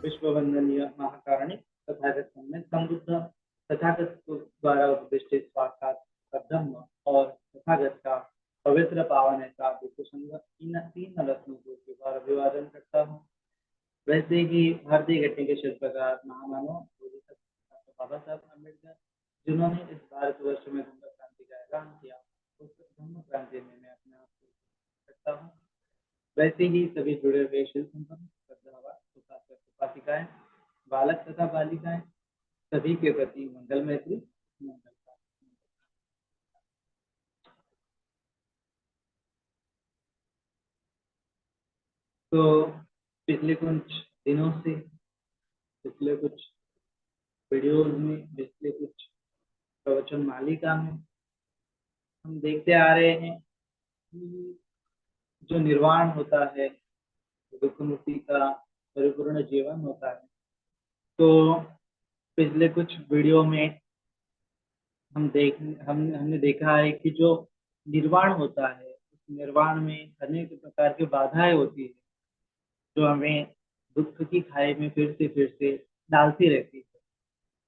विश्ववंदनीय महाकारुणिक तथागत में समृद्ध तथागत द्वारा उपदिष्टित साक्षात ब्रह्म और तथागत का पवित्र पावन ऐसा संग तीन रत्नों को द्वारा अभिवादन करता हूँ। वैसे ही भारतीय घटने के शिल्पकार महामानव बाबा साहब अम्बेडकर जिन्होंने इस भारतवर्ष में धम्म क्रांति का ऐलान किया, उस धम्म क्रांति में मैं अपने आप को करता हूँ। वैसे ही सभी जुड़े हुए शिव संपन्न उपासिकाएं, बालक तथा बालिकाएं सभी के प्रति मंगल मैत्री मंगल। तो पिछले कुछ दिनों से, पिछले कुछ वीडियोज में, पिछले कुछ प्रवचन मालिका में हम देखते आ रहे हैं कि जो निर्वाण होता है, दुख मुक्ति का परिपूर्ण जीवन होता है। तो पिछले कुछ वीडियो में हमने देखा है कि जो निर्वाण होता है, उस निर्वाण में अनेक प्रकार की बाधाएं होती है जो हमें दुख की खाई में फिर से डालती रहती है।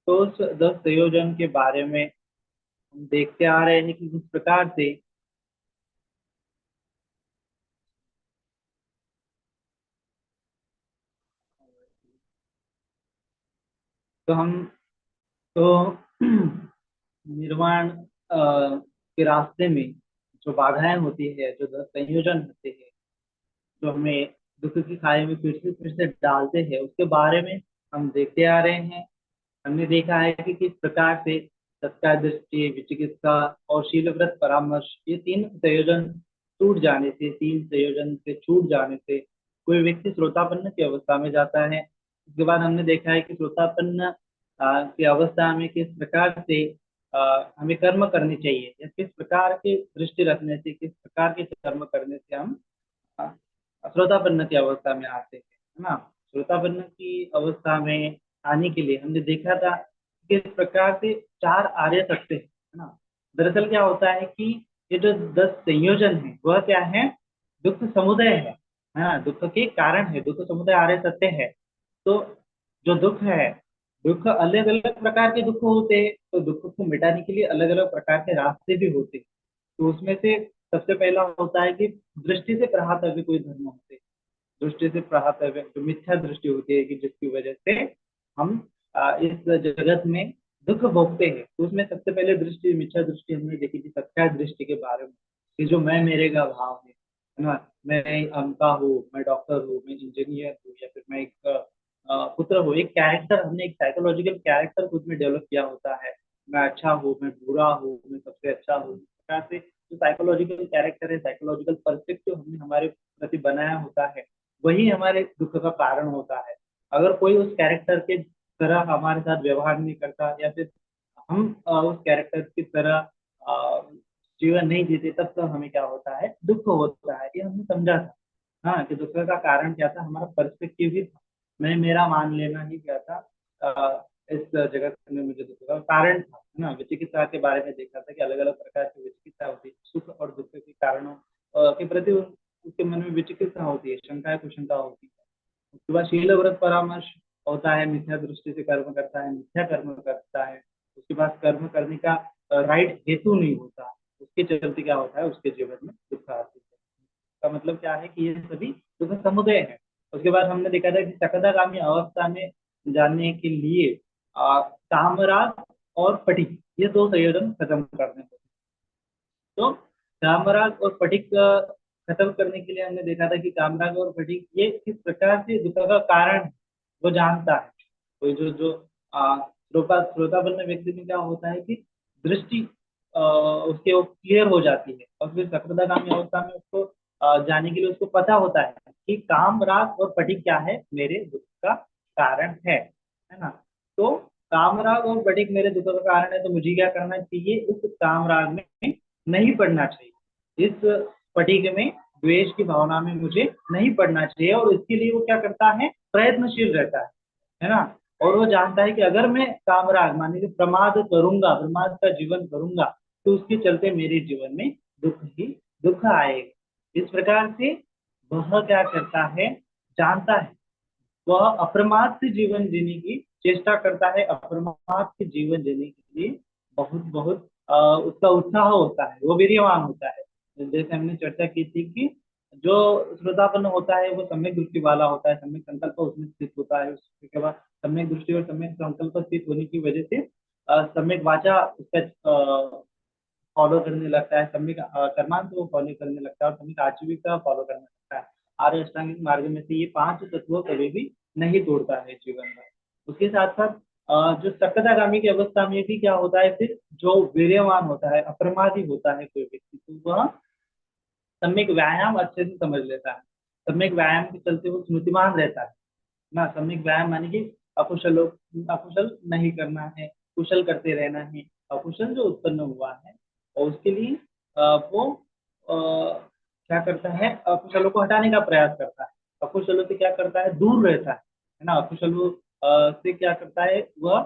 तो उस 10 संयोजन के बारे में हम देखते आ रहे हैं कि किस प्रकार से निर्वाण के रास्ते में जो बाधाएं होती है, जो 10 संयोजन होते हैं, जो हमें दुख की खाई में फिर से डालते हैं, उसके बारे में हम देखते आ रहे हैं। हमने देखा है कि किस प्रकार से सत्कार दृष्टि, विचिकित्सा और शीलव्रत परामर्श, ये 3 संयोजन टूट जाने से, 3 संयोजन से छूट जाने से कोई व्यक्ति श्रोतापन्न की अवस्था में जाता है। उसके बाद हमने देखा है कि श्रोतापन्न की अवस्था में किस प्रकार से हमें कर्म करने चाहिए, या किस प्रकार की दृष्टि रखने से, किस प्रकार के कर्म करने से हम श्रोतापन्न की अवस्था में आते हैं, है ना। श्रोतापन्न की अवस्था में आने के लिए हमने देखा था किस प्रकार से 4 आर्य सत्य है ना। दरअसल क्या होता है कि ये जो 10 संयोजन है वह क्या है, दुख समुदय है ना, दुख के कारण है, दुख समुदय आर्य सत्य है। तो जो दुख है, दुख अलग अलग प्रकार के दुख होते हैं, तो दुख को मिटाने के लिए अलग अलग प्रकार के रास्ते भी होते हैं। तो उसमें से सबसे पहला होता है कि दृष्टि से प्रहातव्य कोई धर्म होते हैं। दृष्टि से प्रहातव्य जो मिथ्या दृष्टि होती है कि जिसकी वजह से हम इस जगत में दुख भोगते हैं। तो उसमें सबसे पहले दृष्टि, मिथ्या दृष्टि हमने देखी थी सत्या दृष्टि के बारे में, कि जो मैं मेरे का भाव है ना। मैं अमका हूँ, मैं डॉक्टर हूँ, मैं इंजीनियर हूँ, या फिर मैं एक पुत्र हूँ। एक कैरेक्टर, हमने एक साइकोलॉजिकल कैरेक्टर खुद में डेवलप किया होता है। मैं अच्छा हूँ, मैं बुरा हूँ, मैं सबसे अच्छा हूँ। इस प्रकार से जो साइकोलॉजिकल कैरेक्टर है, साइकोलॉजिकल पर्सपेक्टिव हमने हमारे प्रति बनाया होता है, वही हमारे दुख का कारण होता है। अगर कोई उस कैरेक्टर के तरह हमारे साथ व्यवहार नहीं करता, या फिर हम उस कैरेक्टर की तरह जीवन नहीं जीते, तब तो हमें क्या होता है, दुख होता है। ये हमने समझा था हाँ, कि दुख का कारण क्या था, हमारा पर्सपेक्टिव ही था। मैं मेरा मान लेना ही क्या था, इस जगत में मुझे दुख का कारण था, है ना। विचिकित्सा के बारे में देखा था कि अलग अलग प्रकार की विचिकित्सा होती है, सुख और दुख के कारणों के प्रति उसके मन में विचिकित्सा होती है, शंका कुशंका होती है। उसके बाद शील व्रत परामर्श होता है, मिथ्या दृष्टि से कर्म करता है, मिथ्या कर्म करता है। उसके बाद कर्म करने का राइट हेतु नहीं होता, उसके चलते क्या होता है, उसके जीवन में दुख आती है। का मतलब क्या है कि ये सभी दुख समुदय है। उसके बाद हमने देखा था कि सकदागामी अवस्था में जाने के लिए कामराग और पटिक, ये 2 संयोजन खत्म करने होते हैं। तो कामराग और पटिक खत्म करने के लिए हमने देखा था कि कामराग और पटिक ये किस प्रकार से दुख का कारण है, वो जानता है। कोई जो श्रोतापन्न व्यक्ति में क्या होता है कि दृष्टि उसके वो क्लियर हो जाती है, और फिर सकृदागामी अवस्था में उसको जाने के लिए उसको पता होता है कि काम राग और पटिक क्या है, मेरे दुख का कारण है ना। तो काम राग और पटिक मेरे दुख का कारण है, तो मुझे क्या करना चाहिए, इस काम राग में नहीं पड़ना चाहिए, इस पटिक में द्वेष की भावना में मुझे नहीं पड़ना चाहिए। और इसके लिए वो क्या करता है, प्रयत्नशील रहता है ना। और वो जानता है कि अगर मैं कामराग माने प्रमाद करूंगा, प्रमाद का जीवन करूंगा, तो उसके चलते मेरे जीवन में दुख ही दुख आएगा। इस प्रकार से वह क्या करता है, जानता है। वह अप्रमाद से जीवन जीने की चेष्टा करता है, अप्रमाद से जीवन जीने के लिए बहुत बहुत उसका उत्साह होता है, वो वीर्यवान होता है। जैसे हमने चर्चा की थी कि जो श्रोतापन्न होता है वो सम्यक दृष्टि वाला होता है, सम्यक संकल्प उसमें स्थित होता है, उसके बाद सम्यक दृष्टि और सम्यक संकल्प स्थित होने की वजह से सम्यक वाचा उसका फॉलो करने लगता है, सम्यक कर्मांत वो फॉलो करने लगता है और सम्यक आजीविका फॉलो करने लगता है। आर्य अष्टांगिक मार्ग में से ये पांच तत्व कभी भी नहीं तोड़ता है जीवन में। उसके साथ साथ जो सकदागामी की अवस्था में भी क्या होता है, फिर जो वीर्यवान होता है, अप्रमादी होता है कोई व्यक्ति, तो वह सम्यक व्यायाम अच्छे से समझ लेता है। सम्यक व्यायाम के चलते वो स्मृतिमान रहता है ना। सम्यक व्यायाम माने कि अकुशल अकुशल नहीं करना है, कुशल करते रहना है। अकुशल जो उत्पन्न हुआ है और उसके लिए वो क्या करता है, अकुशलों को हटाने का प्रयास करता है। अकुशलों से क्या करता है, दूर रहता है ना। अकुशलों से क्या करता है वह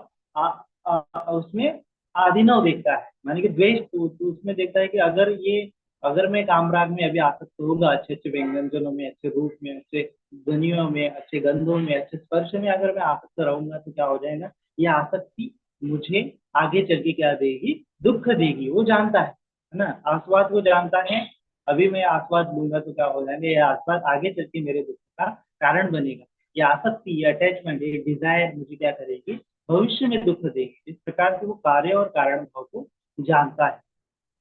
उसमें आधीनव देखता है, माने कि द्वेष तो उसमें देखता है कि अगर मैं कामराग में अभी आसक्त होऊंगा, अच्छे अच्छे व्यंजनों में, अच्छे रूप में, अच्छे ध्वनियों में, अच्छे गंधों में, अच्छे स्पर्श में अगर मैं आसक्त रहूंगा तो क्या हो जाएगा, ये आसक्ति मुझे आगे चल के क्या देगी, दुख देगी। वो जानता है ना, आस्वाद वो जानता है। अभी मैं आस्वाद लूंगा तो क्या हो जाएगा, ये आस्वाद आगे चल के मेरे दुख का कारण बनेगा। ये आसक्ति, ये अटैचमेंट, ये डिजायर मुझे क्या करेगी, भविष्य में दुख देगी। इस प्रकार से वो कार्य और कारण भाव को जानता है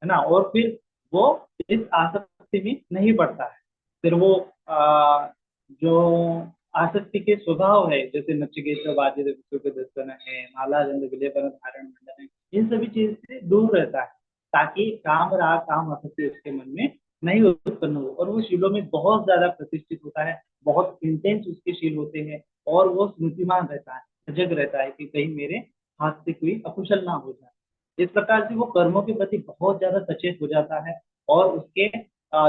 ना। और फिर वो इस आसक्ति में नहीं पड़ता है। फिर वो जो आसक्ति के स्वभाव है, जैसे नचिकेत वाद्य विश्व के दर्शन है, माला गंध विलेपन धारण मंडन है, इन सभी चीज से दूर रहता है, ताकि काम राग काम आसक्ति उसके मन में नहीं उत्पन्न हो। और वो शीलों में बहुत ज्यादा प्रतिष्ठित होता है, बहुत इंटेंस उसके शील होते हैं, और वो स्मृतिमान रहता है, सजग रहता है कि कहीं मेरे हाथ से कोई अकुशल ना हो जाए। इस प्रकार से वो कर्मों के प्रति बहुत ज्यादा सचेत हो जाता है, और उसके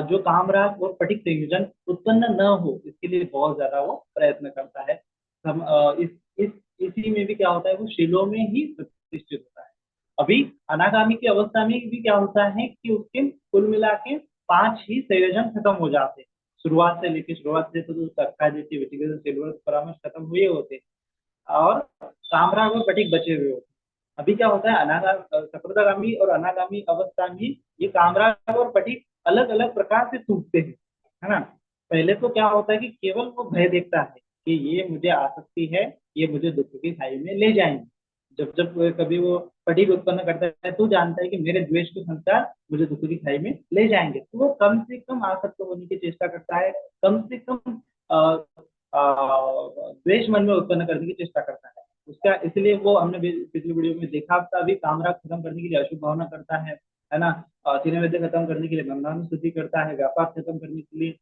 जो कामराग और पटिक संयोजन उत्पन्न न हो इसके लिए बहुत ज्यादा वो प्रयत्न करता है। हम इस इसी में भी क्या होता है, वो शीलों में ही प्रतिष्ठित होता है। अभी अनागामी की अवस्था में भी क्या होता है कि उसके कुल मिला के पांच ही संयोजन खत्म हो जाते हैं। शुरुआत से तो सत्तादित्य विचिकित्सा सिल्वर परामर्श खत्म हुए होते, और कामराग और पटिक बचे हुए होते। अभी क्या होता है, सकृतगामी और अनागामी अवस्था में ये कामराग और पटिक अलग अलग प्रकार से टूटते हैं, है ना। पहले तो क्या होता है कि केवल वो भय देखता है कि ये मुझे आसक्ति है, ये मुझे दुख की खाई में ले जाएंगे। जब जब कभी वो पटिक उत्पन्न करता है तो जानता है कि मेरे द्वेष के संस्कार मुझे दुख की खाई में ले जाएंगे, तो वो कम से कम आसक्त होने की चेष्टा करता है, कम से कम द्वेष मन में उत्पन्न करने की चेष्टा करता है उसका। इसलिए वो हमने पिछली वीडियो में देखा था, अभी कामराग खत्म करने के लिए अशुभ भावना करता है ना। तीन वेद खत्म करने के लिए गंगानुस्तुति करता है, व्यापार खत्म करने के लिए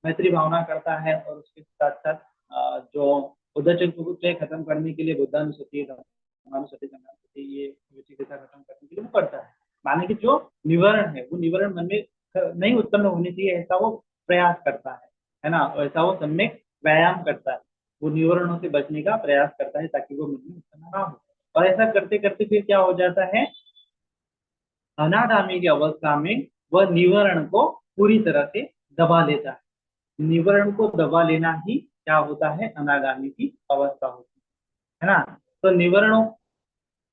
मैत्री भावना करता है, और उसके साथ साथ जो उद्धचक कुकुट खत्म करने के लिए बुद्धानुस्मृति, धम्मानुस्मृति, गंगानुस्मृति, ये विचिकित्सा खत्म करने के लिए वो करता है। माने कि जो निवारण है वो निवारण मन में नहीं उत्पन्न होनी चाहिए, ऐसा वो प्रयास करता है ना। ऐसा वो सम्यक व्यायाम करता है, वो निवारणों से बचने का प्रयास करता है ताकि वो मन में उत्पन्न ना हो। और ऐसा करते करते फिर क्या हो जाता है, अनागामी की अवस्था में वह निवारण को पूरी तरह से दबा लेता है। निवारण को दबा लेना ही क्या होता है, अनागामी की अवस्था होती है ना। तो निवारणों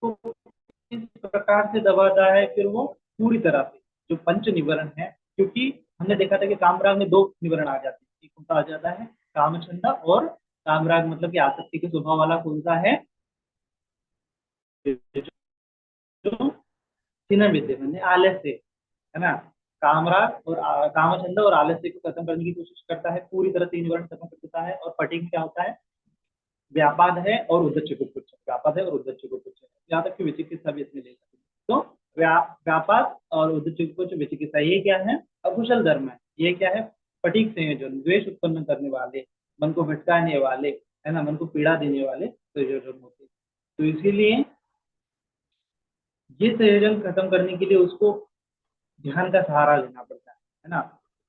को किस प्रकार से दबाता है, फिर वो पूरी तरह से जो पंच निवारण है, क्योंकि हमने देखा था कि कामराग में दो निवारण आ जाते हैं। एक उनका आ जाता है कामचंदा, और कामराग मतलब कि आसक्ति के स्वभाव वाला कौन सा है, जो तीन विद्य मैंने आलस्य, है ना। कामराग और कामचंद और आलस्य को खत्म करने की कोशिश करता है, पूरी तरह से निवारण खत्म कर देता है। और पटिक में क्या होता है, व्यापाद है और उद्धच कुछ, व्यापाद है और उद्धच कुछ, यहाँ तक कि विचिकित्सा भी इसमें ले सकते हैं। तो व्यापाद और उद्धच कुछ विचिकित्सा ये क्या है, अकुशल धर्म है। ये क्या है, पटिक संयोजन, द्वेष उत्पन्न करने वाले, मन को भटकाने वाले, है ना, मन को पीड़ा देने वाले संयोजन होते हैं। तो इसीलिए ये संयोजन खत्म करने के लिए उसको ध्यान का सहारा लेना पड़ता है ना।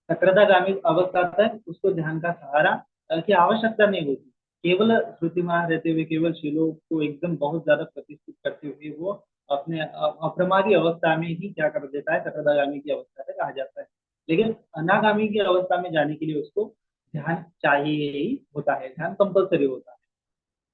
सक्रियतागामी अवस्था तक उसको ध्यान का सहारा की आवश्यकता नहीं होती। केवल श्रुतिमान रहते हुए, केवल शीलों को एकदम बहुत ज्यादा प्रतिष्ठित करते हुए वो अपने अप्रमादी अवस्था में ही क्या कर देता है, सक्रियतागामी की अवस्था तक आ जाता है। लेकिन अनागामी की अवस्था में जाने के लिए उसको ध्यान चाहिए ही होता है, ध्यान कंपलसरी होता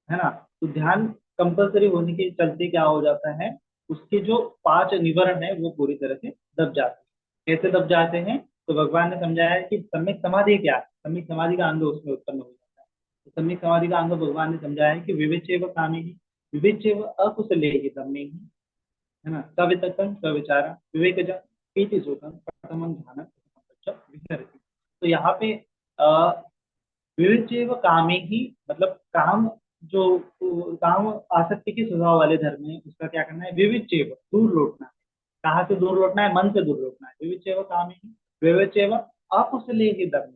है ना। तो ध्यान कंपलसरी होने के चलते क्या हो जाता है, उसके जो पांच निवरण है वो पूरी तरह से दब जाते हैं। कैसे दब जाते हैं, तो भगवान ने समझाया है कि सम्यक समाधि क्या है, सम्यक समाधि का अंग उसमें उत्पन्न हो जाता है। तो सम्यक समाधि का अंग भगवान ने समझाया है कि विविचेव कामे ही, विविचेव अकुशले ही धम्मे ही, है ना, सवितकं सविचारा विवेकजा पीति सूखम प्रथमं ध्यान विहरति। तो यहाँ पे विविचेव कामे ही मतलब काम, जो काम आसक्ति के स्वभाव वाले धर्म है उसका क्या करना है, विविचेव दूर लौटना है। कहाँ से दूर लौटना है, मन से दूर लौटना है। विविचेव कामे ही विविचेव अकुशले ही धर्म,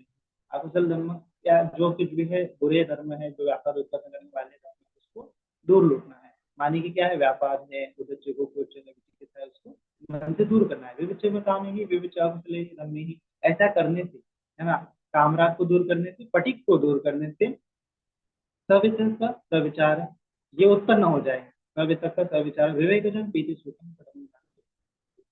अकुशल धर्म क्या, जो कुछ भी है बुरे धर्म है, जो व्यापार उत्पन्न करने वाले धर्म है, उसको दूर लौटना है। मानी कि क्या है, व्यापार है, उद्देश्य को कुछ है, उसको मन से दूर करना है। विविचेव कामे ही विविचेव अकुशले ही धर्म ही, ऐसा करने से, है ना, कामराग को दूर करने से, पटिक को दूर करने से सवितर्क का सविचार ये उत्पन्न हो जाएगा। सवितर्क का सविचार विवेकजन पीति सुखम पठन,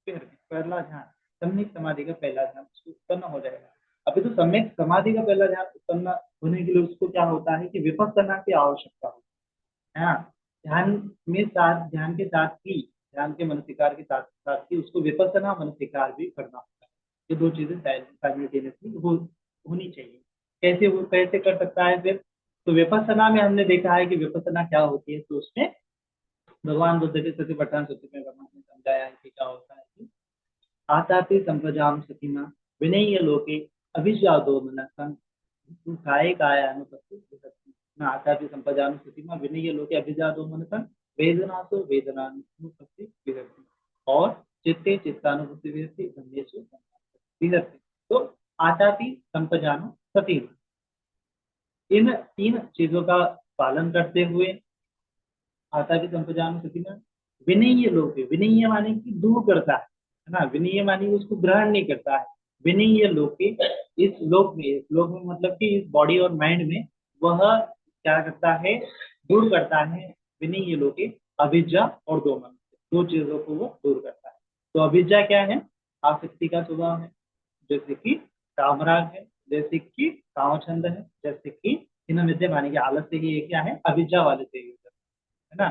फिर पहला ध्यान सम्यक समाधि का पहला ध्यान उसको उत्पन्न हो जाएगा। अभी तो सम्यक समाधि का पहला ध्यान उत्पन्न होने के लिए उसको क्या होता है कि विपස්සना की आवश्यकता होती है ना। ध्यान में साथ, ध्यान के साथ ही, ध्यान के मनसिकार के साथ साथ ही उसको विपස්සना मनसिकार भी करना होता है। ये दो चीजें साइमल्टेनियसली होनी चाहिए। कैसे वो कैसे कर सकता है फिर, तो विपස්සना में हमने देखा है कि विपස්සना क्या होती है, तो उसमें भगवान बुद्ध के सतिपट्टन सूत्र में भगवान ने समझाया है कि क्या होता है कि आतापि संप्रजाम सतिमा विनय्य लोके अभिजातो मनः काय कायानुपस्थित विभक्ति न आतापि संप्रजाम सतिमा विनय्य लोके अभिजातो मनः वेदनासो वेदनानुपस्थित विभक्ति और चित्ते चित्तानुपस्थित विभक्ति धम्मेषु विभक्ति। तो आतापि संप्रजानो सती, इन तीन चीजों का पालन करते हुए, आता की संप्रजान स्थिति में विनय्य लोग, विनय्य माने कि दूर करता है ना, विनय्य माने उसको ग्रहण नहीं करता है। विनय्य लोग इस लोक में, इस लोक में मतलब कि इस बॉडी और माइंड में वह क्या करता है, दूर करता है। विनय्य लोग अभिज्ञा और दो मन, दो चीजों को वो दूर करता है। तो अभिज्ञा क्या है, आसक्ति का स्वभाव है, जैसे कि कामराग है, जैसे कि कामछंद है, जैसे कि इन विद्या माने कि आलस से ही ये क्या है, अभिज्ञा वाले से ही है ना।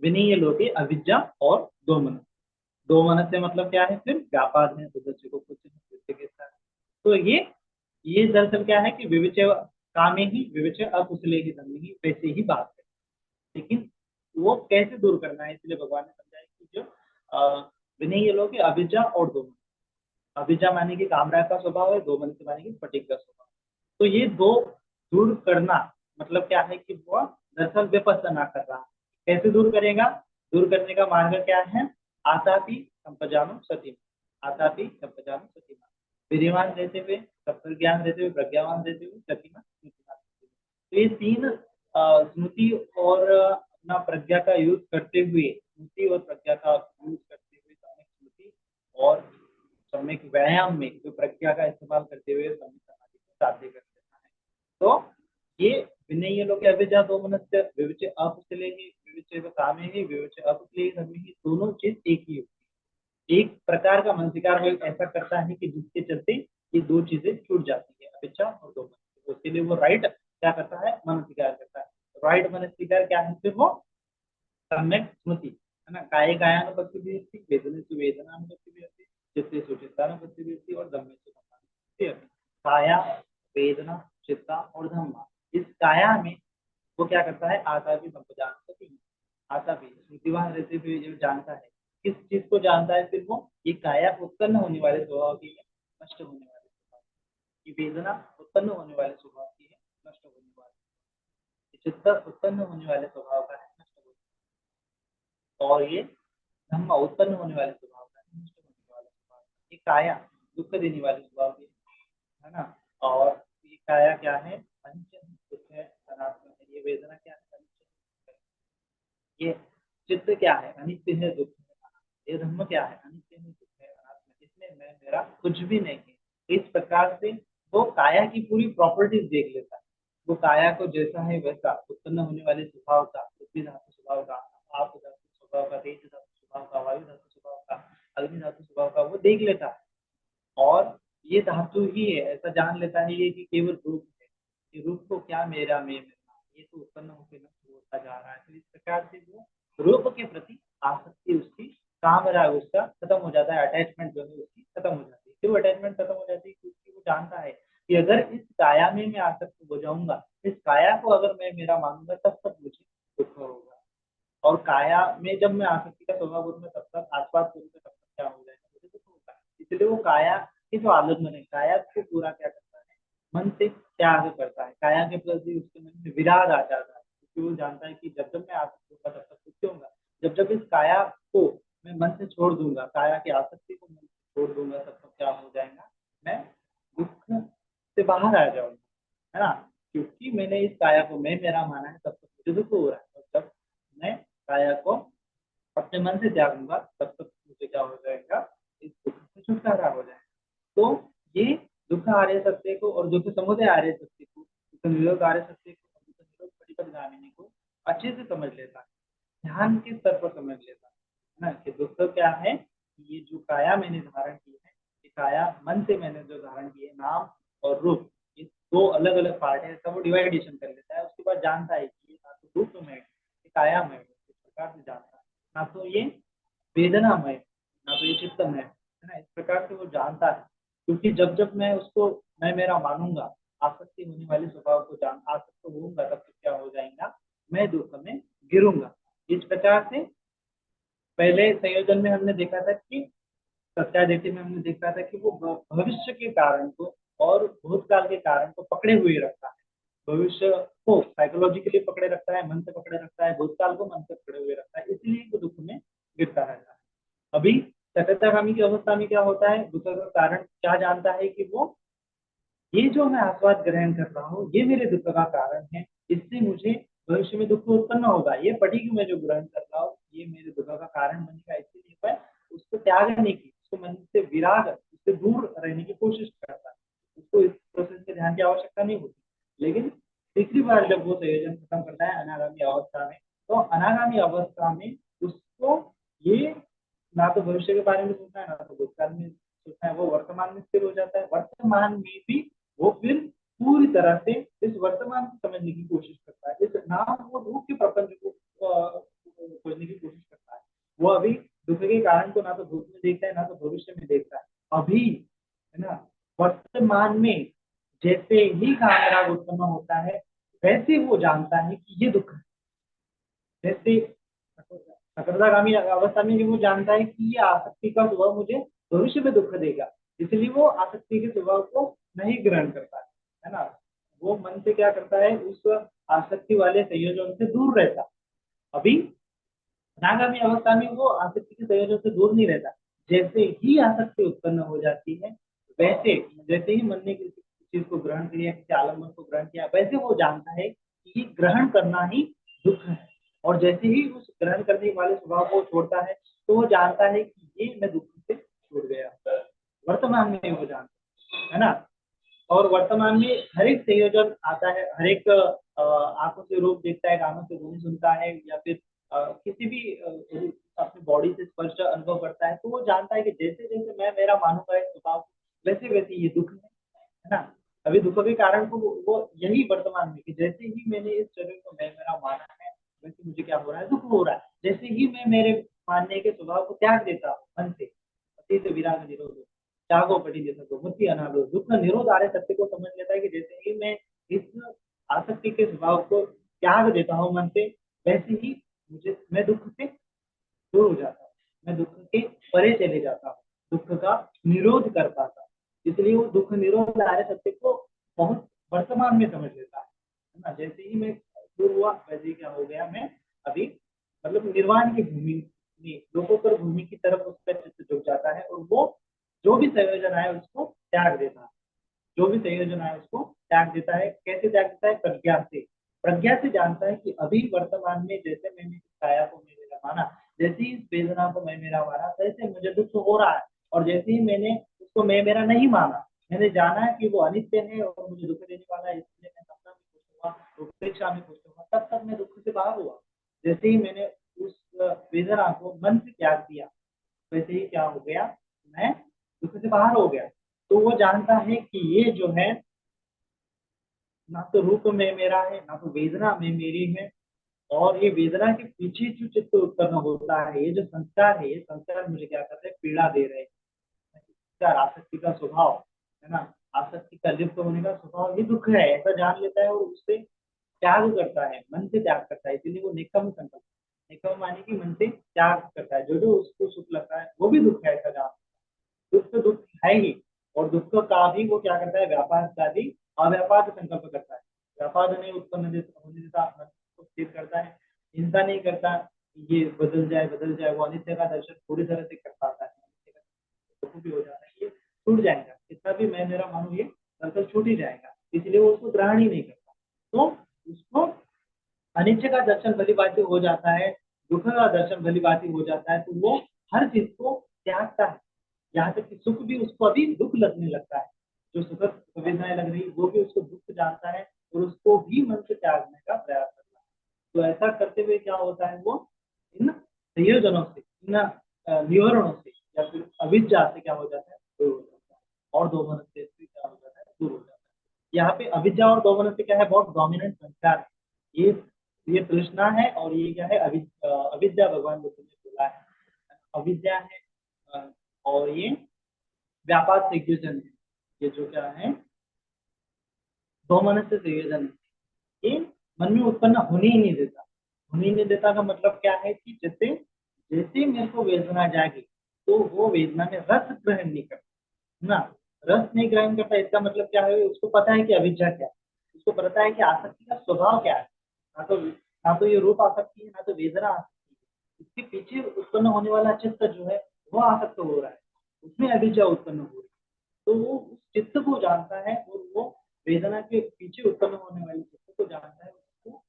विनीय लोके अविद्या और दो मन, दो मन से मतलब क्या है, फिर व्यापार है, उद्देश्य को कुछ के साथ। तो ये दरअसल क्या है कि विविचय कामे ही विविचय अकुशले ही धर्म ही, वैसे ही बात है। लेकिन वो कैसे दूर करना है, इसलिए भगवान ने समझाया कि जो विनयी लोग अविद्या और दो मन, अविद्या माने कि कामराग का स्वभाव है, दो मन से माने कि फटीक का स्वभाव। तो ये दो दूर करना मतलब क्या है कि वो दरअसल विपස්සना कर रहा है। कैसे दूर करेगा, दूर करने का मार्ग क्या है, आतापि संपजानो सती, आतापि संपजानो सती, विद्यमान रहते हुए, सत्य ज्ञान रहते हुए, प्रज्ञावान रहते हुए, सतीमा स्मृतिमान। तो ये तीन स्मृति और अपना प्रज्ञा का यूज करते हुए, स्मृति और प्रज्ञा का यूज करते हुए सम्यक स्मृति और सम्यक व्यायाम में जो प्रज्ञा का इस्तेमाल करते हुए सम्यक समाधि को साध्य कर देना है। तो ये विनय्य लोग अभिजा दो मनस्य विविचे अकुशले ही विविचे कामे ही विविचे अकुशले धर्मे ही, दोनों चीज एक ही होती है। एक प्रकार का मनसिकार वो ऐसा करता है कि जिसके चलते ये दो चीजें छूट जाती है, अभिच्छा और दो मन, तो उसके लिए वो राइट क्या करता है, मनसिकार करता है। राइट मनसिकार क्या है, फिर वो सम्यक स्मृति, है ना, काय कायानुपस्थिति अस्ति, वेदने से वेदनानुपस्थिति अस्ति, चित्ते से चित्तानुपस्थिति अस्ति और धम्मे से धम्मानुपस्थिति अस्ति। काया, वेदना, चित्ता और धम्मा, इस काया में वो क्या करता है, आता भी संपदान, आता भी स्मृतिवान रहते हुए जो जानता है, किस चीज को जानता है, फिर वो ये काया उत्पन्न होने वाले स्वभाव की है, नष्ट होने वाले स्वभाव की, वेदना उत्पन्न होने वाले स्वभाव की है, नष्ट होने वाले, चित्त उत्पन्न होने वाले स्वभाव का है, नष्ट होने, और ये धम्म उत्पन्न होने वाले स्वभाव का है, नष्ट होने वाले स्वभाव का। ये काया दुख देने वाले स्वभाव की है ना। और ये काया क्या है, पंच दुख है, अनात्म है। ये वेदना क्या है, अनित्य है। ये चित्त क्या है, अनित्य है, दुख है। ये धम्म क्या है, अनित्य है, दुख है, अनात्म है। इसमें मैं मेरा कुछ भी नहीं है। इस प्रकार से वो काया की पूरी प्रॉपर्टीज देख लेता है। वो काया को जैसा है वैसा उत्पन्न होने वाले स्वभाव का, पृथ्वी धातु स्वभाव का, आप धातु स्वभाव का, तेज धातु स्वभाव का, वायु धातु स्वभाव का, अग्नि धातु स्वभाव का वो देख लेता है। और ये धातु ही है, ऐसा जान लेता है ये कि केवल रूप है, कि रूप को क्या मेरा मैं मिलना, ये तो उत्पन्न होकर नष्ट होता जा रहा है। तो इस प्रकार से वो रूप के प्रति आसक्ति उसकी, काम रहा उसका खत्म हो जाता है, अटैचमेंट जो है उसकी खत्म हो जाती है। क्यों अटैचमेंट खत्म हो जाती है? क्योंकि वो जानता है कि अगर इस काया में मैं आसक्त हो जाऊंगा, इस काया को अगर मैं मेरा मानूंगा, तब तक मुझे दुख होगा। और काया में जब मैं आसक्ति का स्वभाव करूंगा, तब तक आसपास करूंगा, तब तक क्या हो जाएगा, मुझे दुख होगा। इसलिए वो काया की जो आलम्बन है, काया को पूरा क्या करता है, मन से त्याग करता है, काया के प्रति उसके मन में विराग आ जाता है, क्योंकि वो जानता है कि जब जब मैं आसक्त होगा तब तक दुखी होगा। जब जब इस काया को मैं मन से छोड़ दूंगा, काया की आसक्ति को मन से छोड़ दूंगा, तब तक क्या हो जाएगा, मैं दुख से बाहर आ जाऊंगा, है ना। क्योंकि मैंने इस काया को मैं मेरा माना है, तब तक मुझे दुख हो रहा है। और जब मैं काया को अपने मन से त्यागूंगा, तब तक मुझे क्या हो जाएगा, इस दुख से छुटकारा हो जाएगा। तो ये दुख आर्य सत्य को और दुख समुदय आर्य सत्य को, दुख निरोध आर्य सत्य को और दुख निरोध परिपदगामिनी को अच्छे से समझ लेता है, ध्यान के स्तर पर समझ लेता है ना, कि दुख क्या है। ये जो काया मैंने धारण की है, ये काया मन से मैंने जो धारण की है, नाम और रूप, ये दो अलग अलग पार्ट है, सब वो डिवाइडेशन कर लेता है। उसके बाद जानता है कि ये ना तो रूप में है, ये काया में है, इस प्रकार से जानता है। ना तो ये वेदनामय, ना तो ये चित्तमय है ना, इस प्रकार से वो जानता है। क्योंकि जब जब मैं उसको मैं मेरा मानूंगा, आसक्ति होने वाले स्वभाव को जान आसक्त होऊंगा, तब तक क्या हो जाएगा, मैं दुख में गिरूंगा। इस प्रकार से पहले संयोजन में हमने देखा था कि सत्यादिति में हमने देखा था कि वो भविष्य के कारण को और भूतकाल के कारण को पकड़े हुए रखता है। भविष्य को साइकोलॉजिकली पकड़े रखता है, मन से पकड़े रखता है, भूतकाल को मन से पकड़े हुए रखता है, इसलिए वो दुख में गिरता रहता है। अभी सततगामी की अवस्था में क्या होता है, दुख का कारण क्या जानता है कि वो ये जो मैं आस्वाद ग्रहण कर रहा हूँ, ये मेरे दुख का कारण है, इससे मुझे भविष्य में दुख उत्पन्न होगा। ये पटी मैं जो ग्रहण कर रहा हूँ, ये मेरे दुख का कारण बनेगा, इसीलिए मैं उसको त्यागने की, उसको मन से विराग, उससे दूर रहने की कोशिश करता है। उसको इस प्रोसेस में ध्यान की आवश्यकता नहीं होती। लेकिन तीसरी बार जब वो संयोजन खत्म करता है अनागामी अवस्था में, तो अनागामी अवस्था में उसको ये ना तो भविष्य के बारे में सोचना है, ना तो भूतकाल में सोचना है, वो वर्तमान में स्थिर हो जाता है। वर्तमान में भी वो फिर पूरी तरह से इस वर्तमान को समझने की कोशिश करता है, इस नाम वो रूप के प्रपंच को खोजने की कोशिश करता है। वो अभी दुख के कारण को ना तो भूत में देखता है, ना तो भविष्य में देखता है, अभी, है ना, वर्तमान में जैसे ही काम राग उत्पन्न होता है, वैसे वो जानता है कि ये दुख है। जैसे सकरतागामी अवस्था में भी वो जानता है कि ये आसक्ति का स्वभाव मुझे भविष्य में दुख देगा, इसलिए वो आसक्ति के स्वभाव को नहीं ग्रहण करता है ना। वो मन से क्या करता है, उस आसक्ति वाले संयोजन से दूर रहता। अभी अनागामी अवस्था में वो आसक्ति के संयोजन से दूर नहीं रहता। जैसे ही आसक्ति उत्पन्न हो जाती है, वैसे जैसे ही मन ने किसी चीज को ग्रहण किया, किसी आलम्बन को ग्रहण किया, वैसे वो जानता है कि ये ग्रहण करना ही दुख है। और जैसे ही उस ग्रहण करने वाले स्वभाव को छोड़ता है, तो वो जानता है कि ये मैं दुख से छूट गया। वर्तमान में वो जानता है ना। और वर्तमान में हर एक संयोजन आता है, हर एक आंखों से रूप देखता है, कानों से ध्वनि सुनता है, या फिर किसी भी अपनी बॉडी से स्पर्श अनुभव करता है, तो वो जानता है कि जैसे जैसे मैं मेरा मानूंगा इस स्वभाव, वैसे वैसे ये दुख है ना। अभी दुख के कारण को वो यही वर्तमान में, कि जैसे ही मैंने इस शरीर को मैं मेरा माना है, वैसे मुझे क्या हो रहा है, दुख हो रहा है। जैसे ही मैं मेरे मानने के स्वभाव को त्याग देता हूँ मन से, अतीत विराग निरोध त्यागो पटी जैसा तो मुक्ति अनालोक दुख निरोध आर्य सत्य को समझ लेता है कि जैसे ही मैं इस आसक्ति के स्वभाव को त्याग देता हूँ मन से, वैसे ही मुझे मैं दुख से दूर हो जाता हूँ, मैं दुख के परे चले जाता हूँ, दुख का निरोध कर पाता हूँ। इसलिए वो दुख निरोध आर्य सत्य को बहुत वर्तमान में समझ लेता है ना। जैसे ही मैं दूर हुआ, वैसे ही क्या हो गया, मैं अभी मतलब निर्वाण की भूमि में, लोकोत्तर भूमि की तरफ उसका चित्त झुक जाता है, और वो जो भी संयोजन आए उसको त्याग देता है। जो भी संयोजन आए उसको त्याग देता है। कैसे त्याग देता है? प्रज्ञा से। प्रज्ञा से जानता है कि अभी वर्तमान में जैसे मैंने इस काया को मैं मेरा माना, जैसे ही इस वेदना को मैं मेरा माना, वैसे मुझे दुख हो रहा है। और जैसे ही मैंने उसको मैं मेरा नहीं माना, मैंने जाना कि वो अनित्य है और मुझे दुख देने वाला है, इसलिए मैं सपना में खुश हुआ, उपेक्षा में खुश हुआ, तब तक मैं दुख से बाहर हुआ। जैसे ही मैंने उस वेदना को मन से त्याग दिया, वैसे ही क्या हो गया, मैं दुख से बाहर हो गया। तो वो जानता है कि ये जो है ना तो रूप में मेरा है, ना तो वेदना में मेरी है। और ये वेदना के पीछे जो चित्त उत्पन्न होता है, ये जो संस्कार है, ये संस्कार मुझे क्या करते हैं, पीड़ा दे रहे हैं। संस्कार, आसक्ति का स्वभाव है ना, आसक्ति का लिप्त होने का स्वभाव, ये दुख है ऐसा जान लेता है और उससे त्याग करता है, मन से त्याग करता है। इसीलिए वो निकम संकल्प, निकम माने कि मन से त्याग करता है। जो जो उसको सुख लगता है वो भी दुख है ऐसा जान, दुख तो दुख है ही। और दुख का भी वो क्या करता है, व्यापार का भी अव्यापार संकल्प करता है। व्यापार नहीं उत्पन्न होने देता, मन को स्थिर करता है। हिंसा नहीं करता, ये बदल जाए, वो अनित्य का दर्शन पूरी तरह से कर पाता है। दुख भी हो जाता है, ये छूट जाएगा, कितना भी मैं मेरा मानू, ये सर्कल छूट ही जाएगा। इसलिए वो उसको ग्रहण ही नहीं करता। तो उसको अनित्य का दर्शन भली भांति हो जाता है, दुख का दर्शन भली भांति हो जाता है, तो वो हर चीज को त्यागता है। यहाँ तक कि सुख भी उसको अभी दुख लगने लगता है। जो सुखद संवेदनाएं लग रही वो भी उसको दुख जानता है, और उसको भी मन से त्यागने का प्रयास करता है। तो ऐसा करते हुए क्या होता है, वो इन संयोजनों से, इन निवारणों से या फिर अविद्या से क्या हो जाता है, दूर हो जाता है। और दो मन से क्या हो जाता है, दूर हो जाता है। यहाँ पे अविद्या और दो मन से क्या है, बहुत डोमिनेंट संस्कार है। ये ये तृष्णा है, और ये क्या है, अविद्या भगवान बुद्ध ने बोला है। अविद्या है, और ये व्यापार संयोजन है। ये जो क्या है, दो मन से संयोजन है, ये मन में उत्पन्न होने ही नहीं देता। होने ही नहीं देता का मतलब क्या है कि जैसे जैसे मेरे को वेदना जाएगी, तो वो वेदना में रस ग्रहण नहीं करता ना। रस नहीं ग्रहण करता, इसका मतलब क्या है, उसको पता है कि अविद्या क्या है, उसको पता है कि आसक्ति का स्वभाव क्या है। ना तो ये रूप आसक्ति है, ना तो वेदना आसक्ति है। इसके पीछे उत्पन्न होने वाला चित्त जो है, वो आसक्त हो रहा है, उसमें अविद्या उत्पन्न हो रही है। तो वो उस चित्त को जानता है, और वो वेदना के पीछे उत्पन्न होने वाले चित्त को जानता है, उसको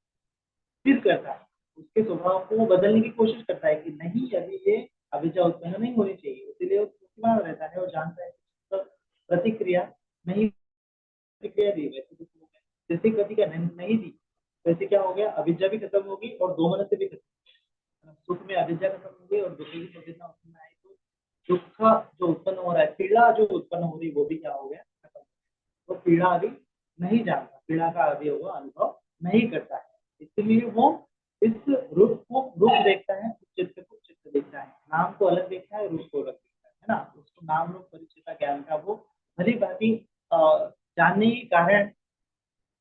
स्थिर करता है। उसके स्वभाव को वो बदलने की कोशिश करता है कि नहीं, अभी ये अविद्या उत्पन्न नहीं होनी चाहिए। इसीलिए वो बुद्धिमान रहता है और जानता है कि प्रतिक्रिया नहीं, प्रतिक्रिया दी वैसे कुछ हो गया, जैसे गति का नहीं दी, वैसे क्या हो गया, अविद्या भी खत्म होगी और दो मन से भी खत्म। सुख में अविद्या खत्म हो गई और दुख की संवेदना उत्पन्न आई, तो दुख का जो उत्पन्न हो रहा है, पीड़ा जो उत्पन्न हो रही, वो भी क्या हो गया, खत्म। वो पीड़ा अभी नहीं जानता, पीड़ा का अभी वो अनुभव नहीं करता है। इसलिए वो इस रूप को रूप देखता है, चित्त को चित्त देखता है, नाम को अलग देखता है, रूप को अलग देखता है ना। उसको नाम रूप परिचिता ज्ञान का वो भली भांति जानने के कारण,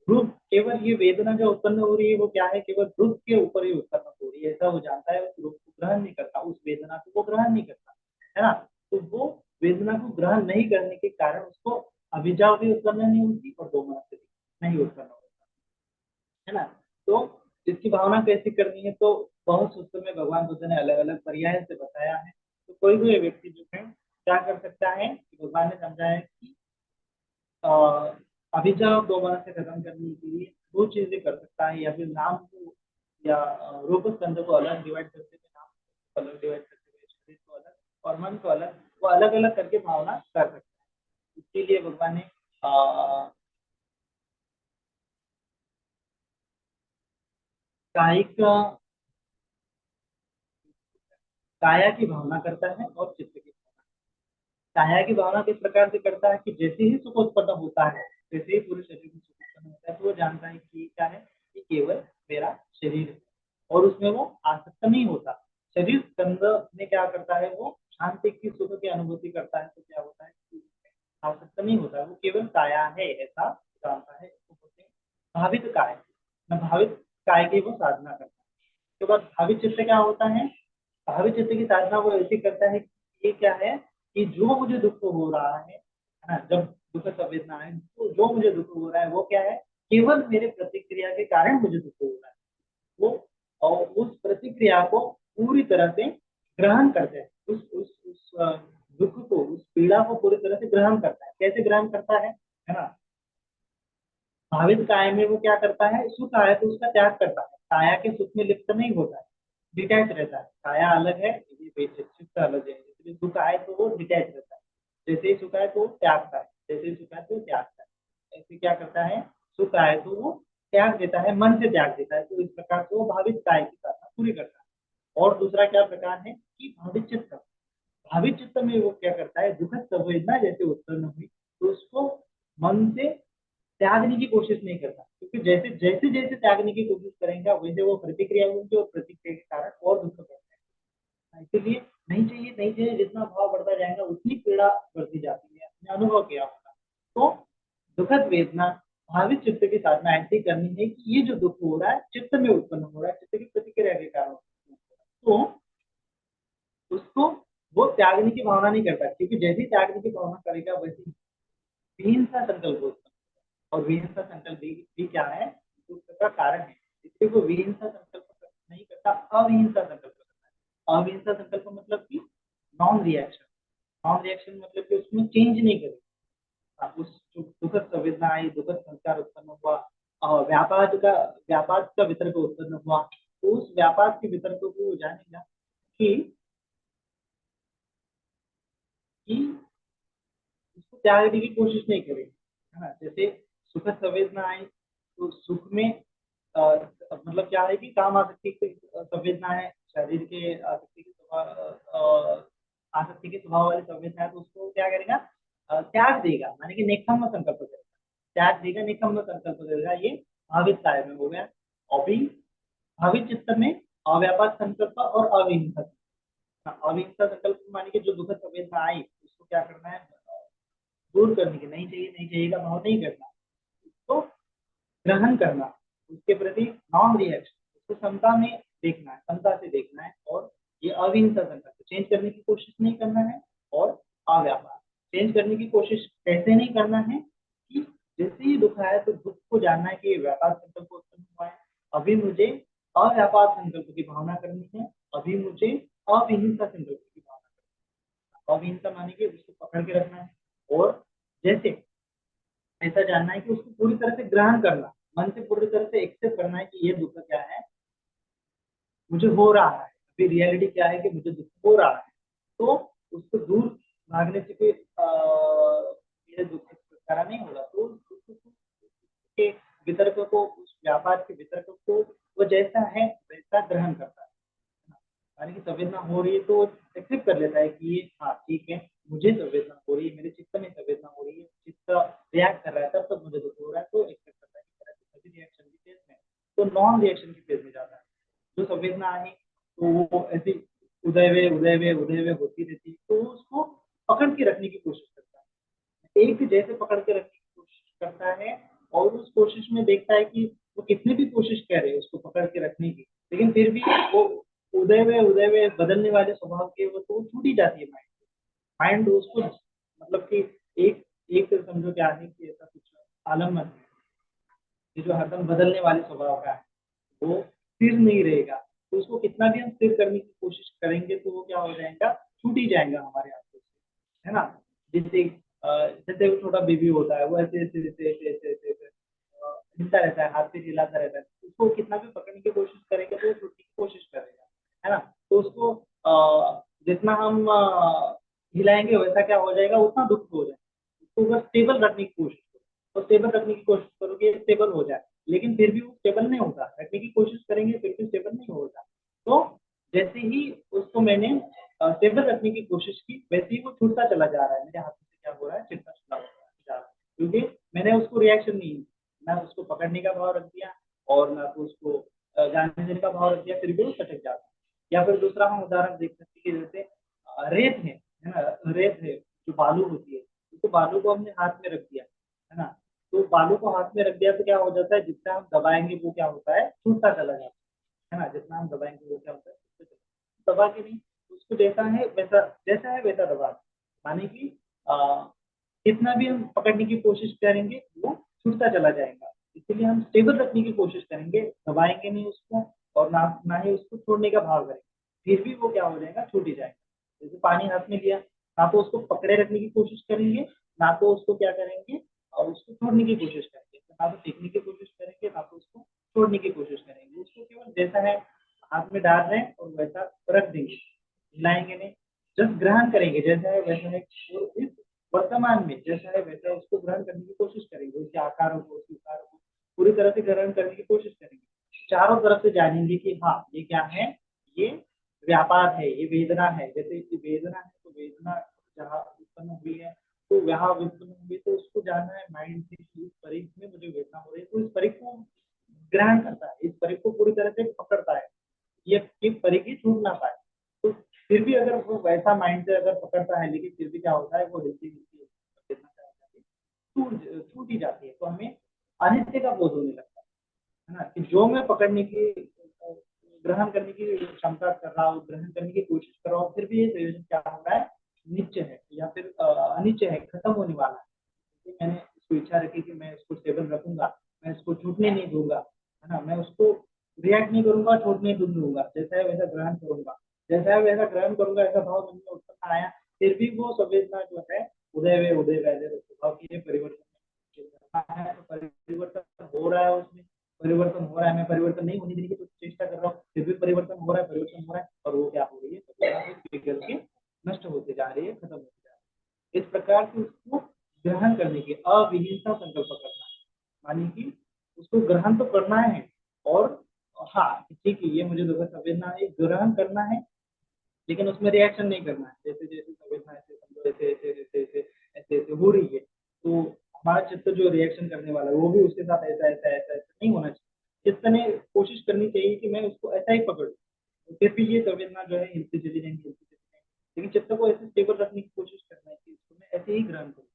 रूप केवल ये वेदना जो उत्पन्न हो रही है, वो क्या है, केवल रूप के ऊपर ही उत्पन्न हो रही है, ऐसा वो जानता है। उस रूप को ग्रहण नहीं करता, उस वेदना को वो ग्रहण नहीं करता, है ना। तो वो वेदना को ग्रहण नहीं करने के कारण उसको अभिजा भी उत्पन्न नहीं होती, और दो मन से भी नहीं उत्पन्न होता, है ना। तो इसकी भावना कैसे करनी है, तो बहुत सूत्र में भगवान बुद्ध ने अलग अलग पर्याय से बताया है। तो कोई भी व्यक्ति जो है क्या कर सकता है, कि भगवान ने समझाया कि अ, अभिजा और दोबारा से खत्म करने के लिए दो चीजें कर सकता है, या फिर नाम को या रूप स्कंद को अलग डिवाइड करते हुए, नाम को अलग डिवाइड करते हुए, शरीर को अलग और मन को अलग, वो अलग अलग करके भावना कर सकता है। इसके लिए भगवान ने कायिक काया की भावना करता है और चित्त की भावना। काया की भावना किस प्रकार से करता है, कि जैसे ही सुख उत्पन्न होता है, जैसे ही पूरे शरीर में सुख उत्पन्न होता है, तो वो जानता है कि क्या है, कि केवल मेरा शरीर है, और उसमें वो आसक्त नहीं होता। शरीर स्कंद में क्या करता है, वो शांति की सुख की अनुभूति करता है, तो क्या होता है कि उसमें आसक्त नहीं होता, वो केवल काया है ऐसा जानता है। इसको बोलते हैं भावित काय। न भावित काय की वो साधना करता है। उसके बाद भावित चित्त क्या होता है, भावित चित्त की साधना वो ऐसी करता है कि ये क्या है, कि जो मुझे दुख हो रहा है ना, जब दुख संवेदना है, तो जो मुझे दुख हो रहा है वो क्या है, केवल मेरे प्रतिक्रिया के कारण मुझे दुख हो रहा है। वो और उस प्रतिक्रिया को पूरी तरह से ग्रहण करते हैं, उस दुख को, उस पीड़ा को पूरी तरह से ग्रहण करता है। कैसे ग्रहण करता है ना। भावित काय में वो क्या करता है, सुख आया तो उसका त्याग करता है, काया के सुख में लिप्त नहीं होता है, डिटैच रहता है। काया अलग है, ये चित्त अलग है, इसलिए सुख आए तो वो डिटैच रहता है। जैसे ही सुख आए तो वो त्यागता है, जैसे ही सुख आए तो वो त्यागता है। ऐसे क्या करता है, सुख आए तो वो त्याग देता है, मन से त्याग देता है। तो इस प्रकार से वो भावित काय की साधना पूरी करता है। और दूसरा क्या प्रकार है, कि भावित चित्त, भावित चित्त में वो क्या करता है, दुखद संवेदना जैसे उत्पन्न हुई, तो उसको मन से त्यागने की कोशिश नहीं करता, क्योंकि जैसे जैसे जैसे त्यागने की कोशिश करेंगे वैसे वो प्रतिक्रिया होगी, और प्रतिक्रिया के कारण और दुख बढ़ता है। इसीलिए नहीं चाहिए नहीं चाहिए, जितना भाव बढ़ता जाएगा उतनी पीड़ा बढ़ती जाती है। आपने अनुभव किया होगा। तो दुखद वेदना भावित चित्त की साधना ऐसी करनी है कि ये जो दुख हो रहा है चित्त में उत्पन्न हो रहा है, चित्त की प्रतिक्रिया के कारण उत्पन्न हो रहा है, तो उसको वो त्यागने की भावना नहीं करता, क्योंकि जैसे ही त्यागने की भावना करेगा वैसे ही विहिंसा संकल्प होता है। और विहिंसा संकल्प भी क्या है, दुख का कारण है। इसलिए वो विहिंसा संकल्प नहीं करता, अविहिंसा संकल्प करता है। अविहिंसा संकल्प मतलब कि नॉन रिएक्शन। नॉन रिएक्शन मतलब कि उसमें चेंज नहीं करेगा। उस जो दुखद संवेदना आई, दुखद संस्कार उत्पन्न हुआ, व्यापाद का वितर्क उत्पन्न हुआ, तो उस व्यापाद के वितर्क को वो जानेगा कि कि उसको त्यागने की कोशिश नहीं करेगी, है ना। जैसे सुखद संवेदना आई तो सुख में मतलब क्या है कि काम आसक्ति की संवेदना है, शरीर के आसक्ति के स्वभाव आसक्ति के स्वभाव वाली संवेदना है, तो उसको क्या करेगा, त्याग देगा, माने कि नेकम्म संकल्प करेगा। त्याग देगा, निकम्म संकल्प करेगा, ये भावित काय में हो गया। अभी भावित चित्त में अव्यापात संकल्प और अविहिंसा। अविहिंसा संकल्प माने कि जो दुखद संवेदना आई उसको क्या करना है, दूर करने की, नहीं चाहिए का भाव नहीं करना, उसको ग्रहण करना, उसके प्रति नॉन रिएक्शन, उसको समता में देखना है, समता से देखना है। और ये अविहिंसा संकल्प, चेंज करने की कोशिश नहीं करना है। और अव्यापार, चेंज करने की कोशिश कैसे नहीं करना है कि जैसे ही दुख आया तो दुख को जानना है कि ये व्यापार संकल्प उत्पन्न हुआ है, अभी मुझे अव्यापार संकल्प की भावना करनी है, अभी मुझे अविहिंसा संकल्प की भावना करनी है। अविहिंसा माने कि उसको पकड़ के रखना है, और जैसे ऐसा जानना है कि उसको पूरी तरह से ग्रहण करना, मन से पूरी तरह से एक्सेप्ट करना है कि ये दुख क्या है, मुझे हो रहा है, अभी रियलिटी क्या है कि मुझे दुख हो रहा है। तो उसको दूर भागने से कोई मेरे दुख से छुटकारा नहीं होगा, तो उस दुख के वितर्क को, उस व्यापार के वितर्क को वो जैसा है वैसा ग्रहण करता है। यानी कि संवेदना हो रही है तो एक्सेप्ट कर लेता है कि ये हाँ ठीक है, मुझे संवेदना हो रही है, मेरे चित्त में संवेदना हो रही है, चित्त रिएक्ट कर रहा है, तब तक मुझे दुख हो रहा है, तो एक्सेप्ट करता है कि मेरा चित्त भी रिएक्शन की फेज में, तो नॉन रिएक्शन की फेज में जाता है। जो संवेदना आई तो वो ऐसी उदय वे होती रहती है, तो उसको पकड़ के रखने की कोशिश करता है, एक जैसे पकड़ के रखने की कोशिश करता है। और उस कोशिश में देखता है कि वो कितनी भी कोशिश करे उसको पकड़ के रखने की, लेकिन फिर भी वो उदय वे बदलने वाले स्वभाव के वो तो छूट ही जाती है माइंड। माइंड उसको मतलब कि एक एक समझो क्या है कि ऐसा कुछ आलम्बन है, ये जो हरदम बदलने वाले स्वभाव का है, वो स्थिर नहीं रहेगा। तो उसको कितना भी हम स्थिर करने की कोशिश करेंगे तो वो क्या हो जाएगा, छूट ही जाएगा हमारे हाथों से, है ना। जैसे जैसे वो छोटा बेबी होता है, वो ऐसे ऐसे ऐसे ऐसे ऐसे ऐसे ऐसे, हिलता रहता है, हाथ से हिलाता रहता है, उसको कितना भी पकड़ने की कोशिश करेंगे तो वो छूटने की कोशिश करेगा, है ना। तो उसको जितना हम हिलाएंगे वैसा क्या हो जाएगा, उतना दुख हो जाएगा। उसको बस स्टेबल रखने की कोशिश करो, और स्टेबल रखने की कोशिश करोगे स्टेबल हो जाए, लेकिन फिर भी वो स्टेबल नहीं होता, रखने की कोशिश करेंगे फिर भी स्टेबल नहीं होगा। तो जैसे ही उसको मैंने स्टेबल रखने की कोशिश की, वैसे ही वो छूटता चला जा रहा है, मेरे हाथों से क्या हो रहा है, चिपता चला जा रहा है, क्योंकि मैंने उसको रिएक्शन नहीं, ना उसको पकड़ने का भाव रख दिया और ना तो उसको जानने देने का भाव रख दिया, फिर भी वो सटक जाता है। या फिर दूसरा हम उदाहरण देख सकते हैं कि जैसे रेत है ना, रेत है जो बालू होती है, तो बालू को हमने हाथ में रख दिया, है ना। तो बालू को हाथ में रख दिया तो क्या हो जाता है, जितना हम दबाएंगे वो क्या होता है, छूटता चला जाता है ना। जितना हम दबाएंगे वो क्या होता है, छूटता चला जाता है। दबा के नहीं, उसको जैसा है वैसा दबा, माने कि जितना भी हम पकड़ने की कोशिश करेंगे वो छूटता चला जाएगा। इसलिए हम स्टेबल रखने की कोशिश करेंगे, दबाएंगे नहीं उसको, और ना ही उसको छोड़ने का भाव करेंगे, फिर भी वो क्या हो जाएगा, छूट ही जाएगा। जैसे पानी हाथ में लिया, ना तो उसको पकड़े रखने की कोशिश करेंगे, ना तो उसको क्या करेंगे, और उसको छोड़ने की कोशिश करेंगे, ना तो फेंकने की कोशिश करेंगे, ना तो उसको छोड़ने की कोशिश करेंगे। उसको केवल जैसा है हाथ में डाल रहे हैं और वैसा रख देंगे, हिलाएंगे नहीं, जस्ट ग्रहण करेंगे, जैसा है वैसा है। और इस वर्तमान में जैसा है वैसा उसको ग्रहण करने की कोशिश करेंगे, उसके आकारों को, उसके विकारों को पूरी तरह से ग्रहण करने की कोशिश करेंगे। चारों तरफ से जानेंगे कि हाँ ये क्या है, ये व्यापार है, ये वेदना है। जैसे इसकी वेदना है तो वेदना जहाँ उत्पन्न हुई है, तो यहाँ उत्पन्न होंगे तो उसको जानना है माइंड से कि इस परिक में मुझे वेदना हो रही है, तो इस परिक को ग्रहण करता है, इस परिक को पूरी तरह से पकड़ता है, ये परिक ही छूट ना पाए। तो फिर भी अगर वो वैसा माइंड से अगर पकड़ता है, लेकिन फिर भी क्या होता है, वो हिलती हिलती वेदना क्या हो जाती है, छूट छूट ही जाती है। तो हमें अनित्य का बोध होने लगता है ना, कि जो मैं पकड़ने की ग्रहण करने की क्षमता कर रहा हूँ, ग्रहण करने की कोशिश कर रहा हूँ, फिर भी ये संयोजन क्या हो रहा है, नित्य है या फिर अनित्य है, खत्म होने वाला है। तो मैंने इसको इच्छा रखी कि मैं इसको स्टेबल रखूंगा, मैं इसको छूटने नहीं दूंगा, है ना, मैं उसको रिएक्ट नहीं करूंगा, छूटने नहीं दूंगा, जैसा है वैसा ग्रहण करूंगा, जैसा है वैसा ग्रहण करूंगा, ऐसा भाव मन में उत्पन्न आया, फिर भी वो संवेदना जो है उदय वैदय भाव की परिवर्तन है, तो परिवर्तन हो रहा है उसमें, परिवर्तन हो रहा है, मैं परिवर्तन नहीं होने देने की तो चेष्टा कर रहा हूँ, फिर भी परिवर्तन हो रहा है, परिवर्तन हो रहा है, और वो क्या हो रही है, पिघल के नष्ट होते जा रही है, खत्म होते जा रही है। इस प्रकार से उसको ग्रहण करने की अविहीनता संकल्प करना है, मानी कि उसको ग्रहण तो करना है, और हाँ ठीक है, ये मुझे दुखद संवेदना है, ग्रहण करना है, लेकिन उसमें रिएक्शन नहीं करना है, जैसे जैसे संवेदना ऐसे समझो ऐसे ऐसे ऐसे ऐसे ऐसे ऐसे हो रही है, तो हमारा चित्त जो रिएक्शन करने वाला है वो भी उसके साथ ऐसा ऐसा ऐसा ऐसा नहीं होना चाहिए। चित्त ने कोशिश करनी चाहिए कि मैं उसको ऐसा ही पकड़ूं, तो फिर भी ये संवेदना जो है हिलती चली जाएंगी, हिलती चली जाएंगी, लेकिन चित्त को ऐसे स्टेबल रखने की कोशिश करना है कि इसको मैं ऐसे ही ग्रहण करूँ,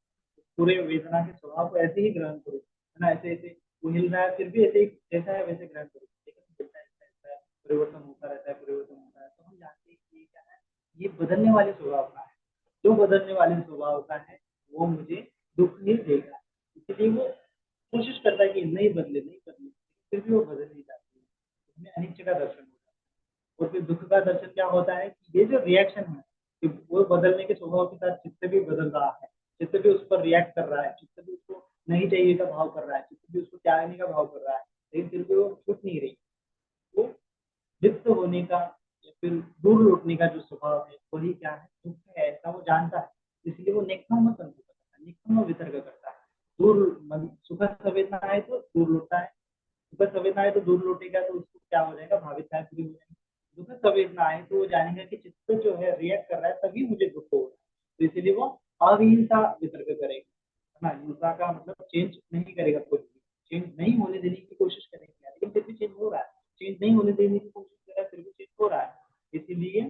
पूरे वेदना के स्वभाव को ऐसे ही ग्रहण करूँ, है ना, ऐसे ऐसे वो हिल रहा है, फिर भी ऐसे ही जैसा है वैसे ग्रहण करूँ, लेकिन जैसा ऐसा है, परिवर्तन होता रहता है, परिवर्तन होता है, तो हम जानते हैं कि ये क्या है, ये बदलने वाले स्वभाव का है, जो बदलने वाले स्वभाव का है वो मुझे दुख ही देगा, इसलिए वो कोशिश करता है कि नहीं बदले नहीं बदले, फिर भी वो बदल नहीं जाती है, हमें अनिच्छ का दर्शन होता है। और फिर दुख का दर्शन क्या होता है कि ये जो रिएक्शन है, कि वो बदलने के स्वभाव के साथ चित्त भी बदल रहा है, चित्त भी उस पर रिएक्ट कर रहा है, चित्त भी उसको नहीं चाहिए का भाव कर रहा है, चित्त भी उसको त्यागने का भाव कर रहा है, लेकिन फिर भी वो छूट नहीं रही, वो लिप्त होने का या फिर दूर लौटने का जो स्वभाव है वही क्या है, दुख है, ऐसा वो जानता है, इसलिए वो नेकम्म संकल्प करता है, नेकम्म वितर्क करता है। दूर मन सुखद संवेदना आए तो दूर लौटता है, सुखद संवेदना आए तो दूर लौटेगा, तो उसको क्या हो जाएगा, भाविताएं पूरी हो जाएगी। दुखद संवेदना आए तो वो जानेगा कि चित्त जो है रिएक्ट कर रहा है, तभी मुझे दुख हो रहा है, तो इसीलिए वो अविहिंसा वितर्क करेगा, है ना, हिंसा का मतलब चेंज नहीं करेगा, कोई चेंज नहीं होने देने की कोशिश करेंगे, लेकिन फिर भी चेंज हो रहा है, चेंज नहीं होने देने की कोशिश कर रहा है, फिर भी चेंज हो रहा है, इसीलिए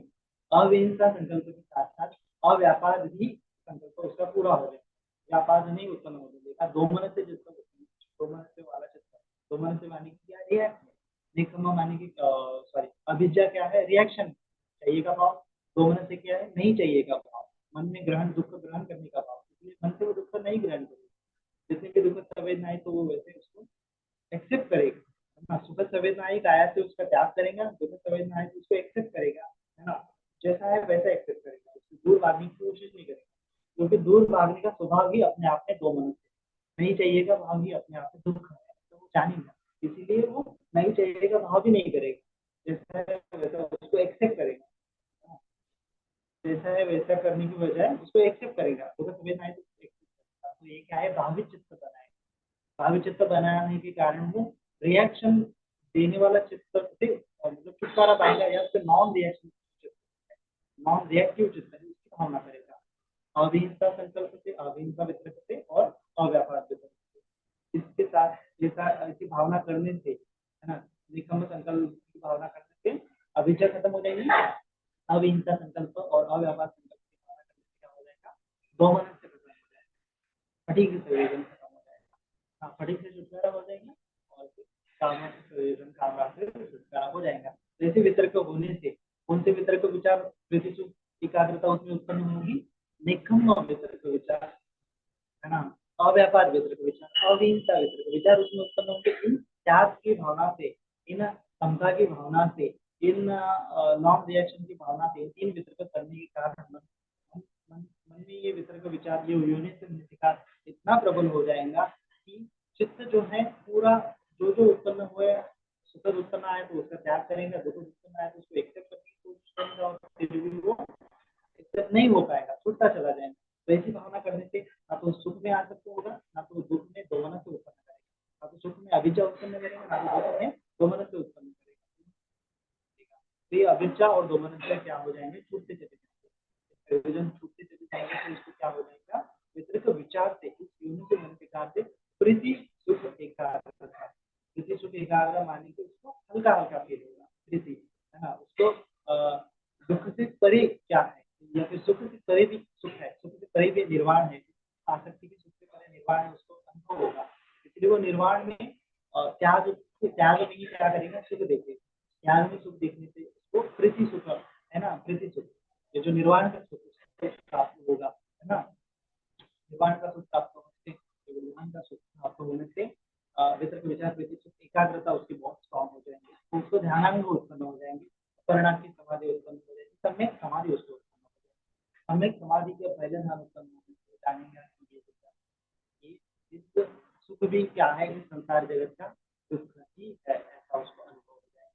अविहिंसा संकल्प के साथ साथ अव्यापाद भी संकल्प उसका पूरा हो जाए, व्यापाद नहीं उत्पन्न होने देगा, दो मन से जिसका दो मन से वाला चित्त, दो मन से माने की क्या रिएक्ट, निकम्मा माने की सॉरी अभिज्ञा क्या है, रिएक्शन चाहिए का भाव, दो मन से क्या है, नहीं चाहिए का भाव, मन में ग्रहण दुख ग्रहण करने का भाव, इसलिए मन से वो दुख नहीं ग्रहण करेगा, जितने भी दुखद संवेदना है तो वो वैसे उसको एक्सेप्ट करेगा, है ना, सुखद संवेदना आई काया से उसका त्याग करेगा, दुखद संवेदना आई तो उसको एक्सेप्ट करेगा, है ना, जैसा है वैसा एक्सेप्ट करेगा, उसको दूर भागने की कोशिश नहीं करेगा, क्योंकि दूर भागने का स्वभाव ही अपने आप में दो मन से नहीं चाहिएगा भाव ही अपने आप में दुख है, तो वो जानेगा, इसीलिए वो नहीं चाहिएगा भाव भी नहीं करेगा, जैसा है वैसा उसको एक्सेप्ट करेगा, जैसा है वैसा करने की बजाय उसको एक्सेप्ट करेगा, सुखद संवेदना आई तो एक्सेप्ट करेगा, तो ये क्या है, भावित चित्त बनाएगा, भावी चित्त बनाने के कारण वो रिएक्शन देने वाला चित्त से मतलब छुटकारा पाएगा, या फिर नॉन रिएक्शन चित्त, नॉन रिएक्टिव चित्त है उसकी भावना करेगा, अविहिंसा संकल्प से, अविहिंसा वितर्क से और अव्यापाद वितर्क से, इसके साथ जैसा ऐसी भावना करने से, है ना, निकम्म संकल्प की भावना करने से अविद्या खत्म हो जाएगी, अविहिंसा संकल्प और अव्यापाद संकल्प की भावना करने से क्या हो जाएगा, दो मन से खत्म हो जाएगा, फटीग संवेदन खत्म हो जाएगा, हाँ फटीग से छुटकारा हो जाएगा, और फिर कामना से प्रयोजन कामना से छुटकारा हो जाएगा। तो ऐसे वितर्क होने से कौन से वितर्क विचार प्रीति सुख एकाग्रता उसमें उत्पन्न होगी, निकम्म वितर्क विचार, है ना, अव्यापार वितर्क विचार, अविहिंसा वितर्क विचार उसमें उत्पन्न होंगे, इन त्याग की भावना से, इन समता की भावना से, इन नॉन रिएक्शन की भावना से, इन तीन वितर्क करने के कारण मन में ये वितर्क विचार, ये योनि से निधिकार इतना प्रबल हो जाएगा कि चित्त जो है पूरा जो जो उत्पन्न हुए, सुखद उत्पन्न आए तो उसका त्याग करेंगे, दुख उत्पन्न आए तो उसको एक्सेप्ट करने की कोशिश करेंगे, और फिर भी वो एक्सेप्ट नहीं हो पाएगा, छूटता चला जाएगा। तो ऐसी भावना करने से ना तो सुख में आसक्त होगा, ना तो दुख में दोमन से उत्पन्न करेगा, ना तो सुख में अभिज्ञा उत्पन्न करेगा, ना तो दुख में दोमन से उत्पन्न करेगा। तो ये अभिज्ञा और दोमन से क्या हो जाएंगे, छूटते चले जाएंगे, प्रयोजन छूटते चले जाएंगे, तो इसको क्या हो जाएगा, वितर्क विचार से, एकाग्र मानेंगे उसको हल्का हल्का फील होगा, प्रीति, है ना। उसको दुख से परे क्या है, या फिर सुख से परे भी सुख है, सुख से परे भी निर्वाण है, आसक्ति के सुख से परे निर्वाण है, उसको अनुभव होगा। इसलिए वो निर्वाण में त्याग त्याग में ही क्या करेगा, सुख देखेगा। त्याग में सुख देखने से उसको प्रीति सुख, है ना, प्रीति सुख, ये जो निर्वाण का सुख प्राप्त होगा, है ना। निर्वाण का सुख प्राप्त होने से, निर्वाण का सुख प्राप्त होने से वितर्क विचार प्रीति सुख एकाग्रता उसकी बहुत स्ट्रॉन्ग हो जाएंगे, तो उसको ध्यान में वो उत्पन्न हो जाएंगे, परिणाम की समाधि उत्पन्न हो जाएगी, सम्यक समाधि उसको उत्पन्न हो जाएगी। सम्यक समाधि के पहले ध्यान उत्पन्न होने से जानेंगे कि इस सुख भी क्या है, इस संसार जगत का दुख ही है, ऐसा उसको अनुभव हो जाएगा।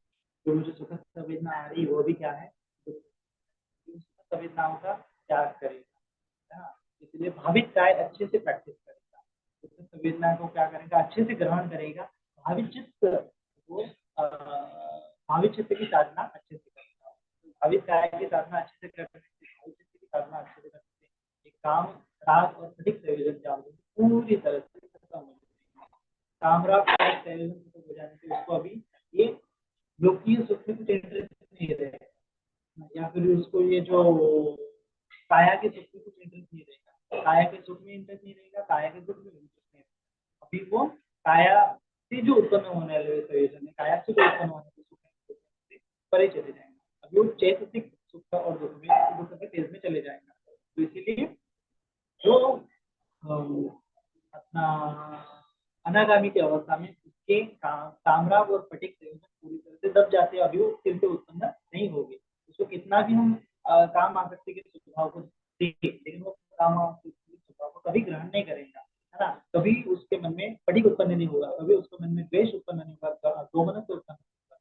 जो मुझे सुख संवेदना आ रही वो भी क्या है, दुख, संवेदनाओं का त्याग करेगा, है ना। इसलिए भावित काय अच्छे से प्रैक्टिस करेगा, सुख संवेदना को क्या करेगा, अच्छे से ग्रहण करेगा। भावित चित्त वो भावित चित्त की साधना अच्छे से करेगा, भावित काय की साधना अच्छे से करने से, भावित चित्त की साधना अच्छे से करने से एक काम राग और अधिक संयोजन क्या होगी, पूरी तरह से खत्म हो जाएगी। काम राग और संयोजन खत्म हो जाने से उसको अभी ये लोकीय सुख में कुछ इंटरेस्ट नहीं रहेगा, या फिर उसको ये जो काया के सुख में कुछ इंटरेस्ट नहीं रहेगा, काया के सुख में इंटरेस्ट नहीं रहेगा, काया के दुख में इंटरेस्ट नहीं रहेगा। अभी वो काया से जो उत्पन्न होने वाले संयोजन है, काया से जो उत्पन्न होने वाले सुख है परे चले जाएंगे, अभी वो चैतसिक सुख और दुख में, दुख के तेज में चले जाएगा। तो इसीलिए जो अपना अनागामी की अवस्था में उसके कामराग और पटिक संयोजन पूरी तरह से दब जाते हैं, अभी वो फिर से उत्पन्न नहीं होगी। उसको कितना भी हम काम आसक्ति के स्वभाव को देखें, लेकिन वो काम आसक्ति के स्वभाव को कभी ग्रहण नहीं करेगा, है ना। कभी उसके मन में पटिक उत्पन्न नहीं होगा, कभी उसके मन में द्वेष उत्पन्न नहीं होगा, दोमनस उत्पन्न होगा,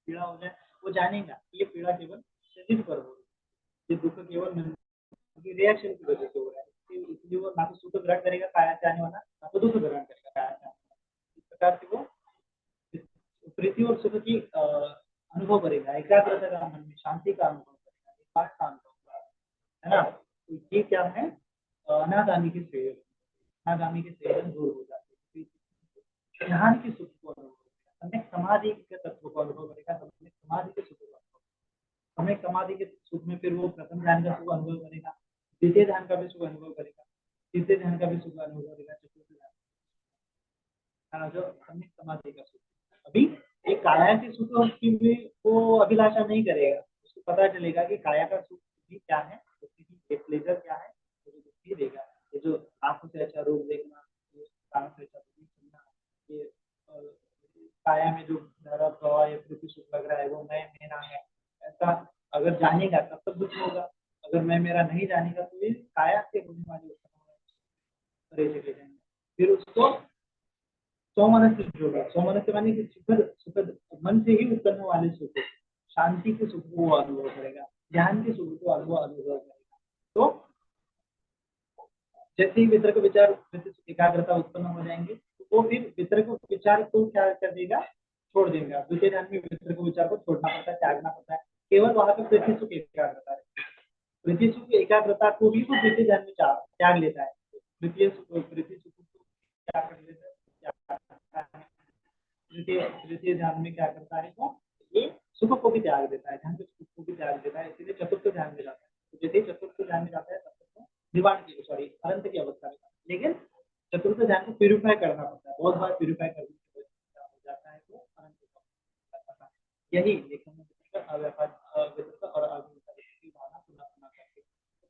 पीड़ा हो जाए वो जानेगा ये पीड़ा केवल शरीर पर हो, ये दुख केवल रिएक्शन की वजह से हो रहा है। इसलिए वो ना तो सुख ग्रहण करेगा काया चाहने वाला, ना तो दुख ग्रहण करेगा काया चाहने वाला। इस प्रकार से वो प्रीति और सुख की अनुभव करेगा, एकाग्रता का मन में शांति का अनुभव करेगा, निर्वाण का अनुभव करेगा, है ना। तो ये क्या है, अनागामी के संयोजन, अनागामी के संयोजन दूर हो जाते हैं, ध्यान के सुख को अनुभव करेगा, सम्यक समाधि के तत्व को अनुभव करेगा, सम्यक समाधि के सुख को अनुभव, सम्यक समाधि के सुख में फिर वो प्रथम ध्यान का सुख अनुभव करेगा, द्वितीय ध्यान का भी सुख अनुभव करेगा, तृतीय ध्यान का भी सुख अनुभव करेगा, चतुर्थ ध्यान जो सम्यक समाधि का सुख। अभी एक काया के सुख की भी वो अभिलाषा नहीं करेगा, उसको पता चलेगा कि काया का सुख भी क्या है, उसकी प्लेजर क्या है, तो दुख ही देगा। ये जो आंखों से अच्छा रूप देखना, कानों से अच्छा सुनना, ये काया में जो धारा प्रवाह या पृथ्वी सुख लग रहा है वो मैं मेरा है, ऐसा अगर जानेगा तब तक दुख होगा। अगर मैं मेरा नहीं जानेगा तो ये काया से होने वाले परे चले जाएंगे। फिर उसको सोमनस से जोड़ा, सोमनस से माने कि सुखद सुखद मन से ही उत्पन्न वाले सुख, शांति के सुख को अनुभव करेगा, ध्यान के सुख को अनुभव करेगा। तो जैसे ही वितर्क विचार एकाग्रता उत्पन्न हो जाएंगे तो वो फिर वितर्क विचार को क्या कर देगा, छोड़ देगा। द्वितीय ध्यान में वितर्क विचार को छोड़ना पड़ता है, त्यागना पड़ता है, केवल वहां पर प्रीति सुख एकाग्रता है। प्रीति सुख एकाग्रता को भी वो द्वितीय ध्यान में त्याग लेता है, प्रीति सुख को क्या कर लेता है, तृतीय ध्यान में क्या करता है, तो ये सुख को भी त्याग देता है, ध्यान के सुख को भी त्याग देता है, इसलिए चतुर्थ ध्यान में जाता है। तो जैसे ही चतुर्थ ध्यान में जाता है तब तक निवाण की सॉरी अनंत की अवस्था में, लेकिन चतुर्थ ध्यान को प्यूरिफाई करना पड़ता है, बहुत बार प्यूरिफाई करने की वजह हो जाता है तो अनंत का यही लेखन में और